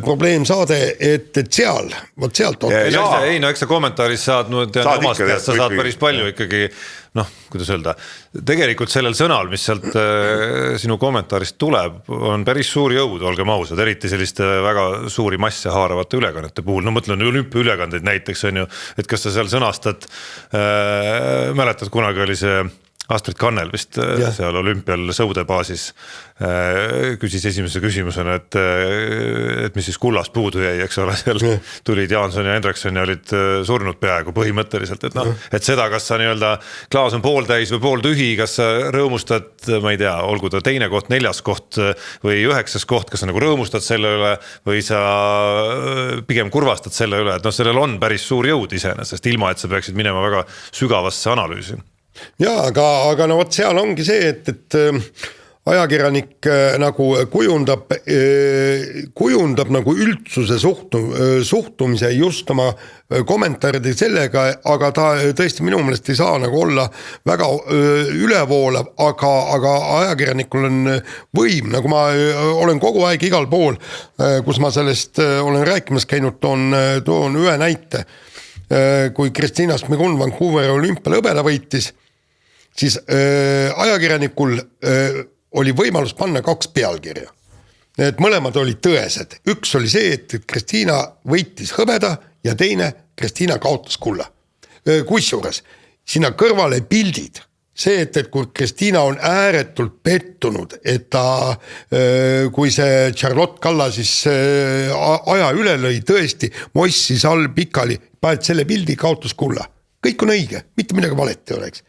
probleemsaade, et sealt on. Ei, eks sa kommentaaris saad omast käest, sa saad päris palju ikkagi, kuidas öelda, tegelikult sellel sõnal, mis sealt sinu kommentaarist tuleb, on päris suur jõud, olgem ausad, eriti selliste väga suuri masse haaravate ülekannete puhul. Mõtlen olümpiaülekandeid näiteks on ju, et kas sa seal sõnastad, mäletad, kunagi oli see Astrid Kannel vist seal olümpial sõudebaasis küsis esimese küsimusena, et mis siis kullast puudu jäi, eks ole, seal tulid Jaanson ja Hendrikson ja olid surnud peaaegu põhimõtteliselt, et seda, kas sa nii-öelda klaas on pooltäis või pooltühi, kas sa rõõmustad, ma ei tea, olgu ta 2. koht, 4. koht või 9. koht, kas sa nagu rõõmustad selle üle või sa pigem kurvastad selle üle, et sellel on päris suur jõud iseenesest, ilma et sa peaksid minema väga sügavasse analüüsi. Ja, aga vot seal ongi see, et ajakirjanik nagu kujundab nagu üldsuse suhtumise just oma kommentaaride sellega, aga ta tõesti minu meelest ei saa nagu olla väga ülevoolav, aga ajakirjanikul on võim, nagu ma olen kogu aeg igal pool, kus ma sellest olen rääkimas käinud, toon ühe näite. Kui Kristiina Šmigun Vancouveri olümpial hõbeda võitis, siis ajakirjanikul oli võimalus panna 2 pealkirja. Need mõlemad olid tõesed. Üks oli see, et Kristiina võitis hõbeda ja teine Kristiina kaotas kulla. Kusjuures sinna kõrvale pildid. See, et kui Kristiina on ääretult pettunud, et ta, kui see Charlotte Kalla siis aja üle lõi, tõesti mossis all pikali, paned selle pildi kaotus kulla. Kõik on õige, mitte midagi valeti oleks.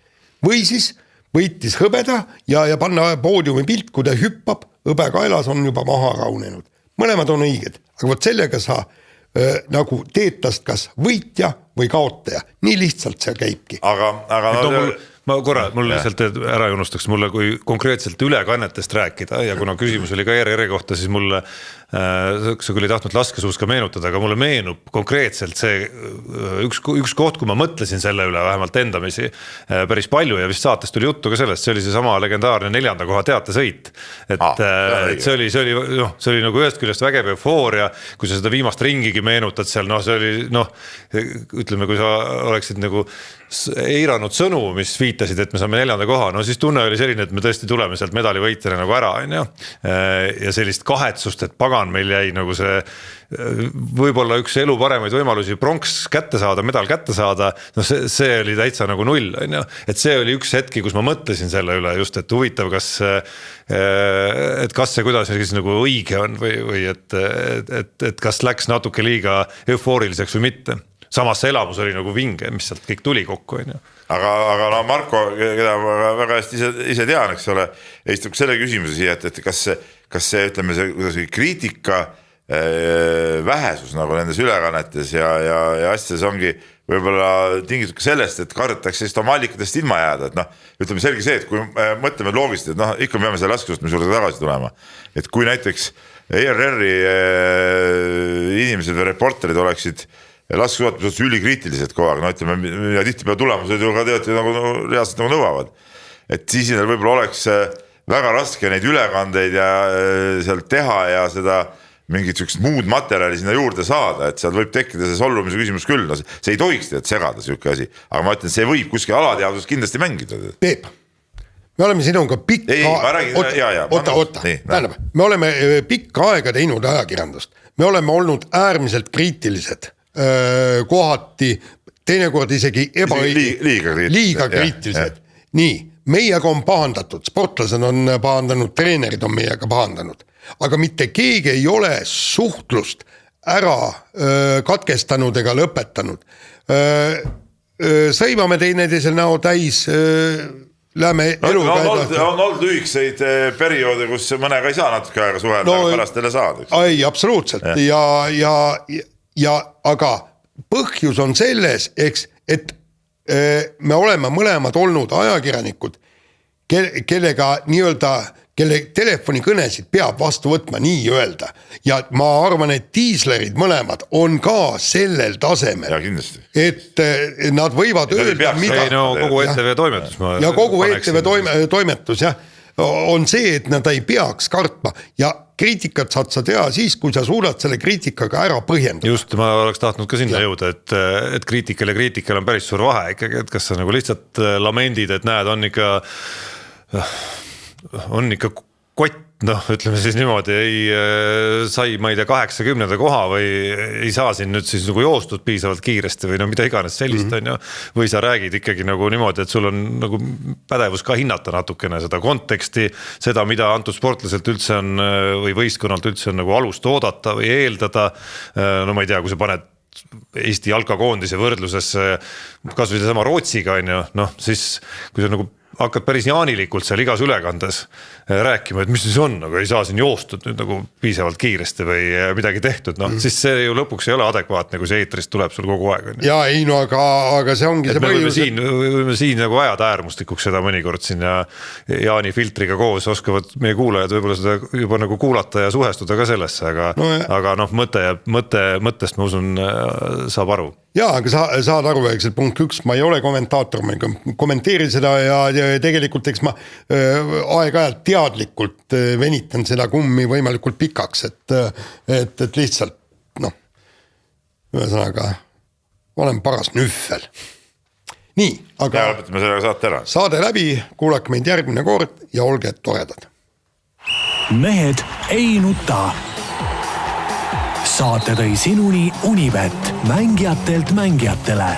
Või siis võitis hõbeda ja panna poodiumi pilt, kui ta hüppab, hõbe kaelas on juba maha raunenud. Mõlemad on õiged, aga võt sellega sa nagu teed tast kas võitja või kaotaja. Nii lihtsalt see käibki. Mul lihtsalt ära ei unustaks mulle, kui konkreetselt ülekannetest rääkida ja kuna küsimus oli ka ERR kohta, siis mulle sa küll ei tahtnud laskesuuska meenutada, aga mulle meenub konkreetselt see üks koht, kui ma mõtlesin selle üle vähemalt endamisi päris palju ja vist saates tuli juttu ka sellest, see oli see sama legendaarne 4. koha teatesõit. See oli nagu ühest küljest vägev eufooria, kui sa seda viimast ringigi meenutad seal, see oli, ütleme, kui sa oleksid nagu eiranud sõnu, mis viitasid, et me saame 4. koha, siis tunne oli selline, et me tõesti tuleme sealt medalivõitjana nagu ära, ja sellist kahetsust, et pagan meil jäi nagu see võib-olla üks elu paremaid võimalusi pronks kätte saada, medal kätte saada, see oli täitsa nagu null, et see oli üks hetki, kus ma mõtlesin selle üle just, et huvitav, kas see kuidas nagu õige on või et kas läks natuke liiga eufooriliseks või mitte. Samas see elamus oli nagu vinge, mis sealt kõik tuli kokku. Aga Marko, keda väga hästi ise tean, eks ole, estab selle küsimuse siia, et kas see, ütleme, see kriitika vähesus nagu nendes ülekannetes ja asjades ongi võib-olla tingitud ka sellest, et kardetakse oma allikatest ilma jääda, et ütleme selge see, et kui mõtleme loogiliselt, et ikka peame selle laskesust juurde tagasi tulema, et kui näiteks ERR-i inimesed või reporterid oleksid laskesuusatamises ülikriitilised kogu aeg, ütleme, ja tihtipeale tulemused ju ka tead nagu reaalselt nagu nõuavad, et siis neil võib-olla oleks väga raske neid ülekandeid ja sealt teha ja seda mingit sükest muud materjali sinna juurde saada, et seal võib tekkida see solvumise küsimus küll, see ei tohiks tead segada siuke asi, aga ma ütlen, see võib kuskil alateadvuses kindlasti mängida. Peep, me oleme sinuga me oleme pikka aega teinud ajakirjandust, me oleme olnud äärmiselt kriitilised, kohati, teinekord isegi liiga kriitilised. Nii, meiega on pahandatud, sportlased on pahandanud, treenerid on meiega pahandanud, aga mitte keegi ei ole suhtlust ära katkestanud ega lõpetanud. Sõimame teineteisel näo täis, läheme eluga edasi. On olnud lühikseid perioode, kus mõnega ei saa natuke aega suhelda, aga pärast jälle saad. Ei, absoluutselt. Aga põhjus on selles, et me oleme mõlemad olnud ajakirjanikud, kellega kelle telefonikõnesid peab vastu võtma nii öelda. Ja ma arvan, et tiislerid mõlemad on ka sellel tasemel. Ja kindlasti. Et nad võivad öelda mida. Kogu ETV toimetus. Ja kogu ETV toimetus, jah. On see, et nad ei peaks kartma ja kriitikat saad sa teha siis, kui sa suudad selle kriitikaga ära põhjendada. Just, ma oleks tahtnud ka sinna jõuda, et kriitikal on päris suur vahe ikkagi, et kas sa nagu lihtsalt lamendid, et näed, on ikka kott, ütleme siis niimoodi, sai, ma ei tea, 80. koha või ei saa siin nüüd siis nagu joostud piisavalt kiiresti või mida iganes sellist on ju, või sa räägid ikkagi nagu niimoodi, et sul on nagu pädevus ka hinnata natukene seda konteksti, seda, mida antud sportlaselt üldse on või võistkonnalt üldse on nagu alust oodata või eeldada, ma ei tea, kui sa paned Eesti jalkakoondise võrdluses kas või sama Rootsiga on ju, siis kui sa nagu hakkad päris jaanilikult seal igas ülekandes rääkima, et mis siis on, aga ei saa siin joostud nüüd nagu piisavalt kiiresti või midagi tehtud, noh siis see ju lõpuks ei ole adekvaatne, kui see eetrist tuleb sul kogu aeg. Ja ei no aga see ongi et see põhjus. Võime siin nagu ajada äärmustikuks seda mõnikord siin ja Jaani filtriga koos oskavad meie kuulajad võib-olla seda juba nagu kuulata ja suhestuda ka sellesse, aga noh mõttest ma usun saab aru. Jaa, aga saad aru, eks punkt 1, ma ei ole kommentaator, ma ei kommenteeri seda ja tegelikult eks ma aeg-ajalt teadlikult venitan seda kummi võimalikult pikaks, et lihtsalt noh, ühesõnaga olen paras nüffel. Nii, aga ja lõpetame sellega saate ära. Saade läbi, kuulake meid järgmine kord ja olge toredad. Mehed ei nuta. Saate tõi sinuni Unibet, mängijatelt mängijatele.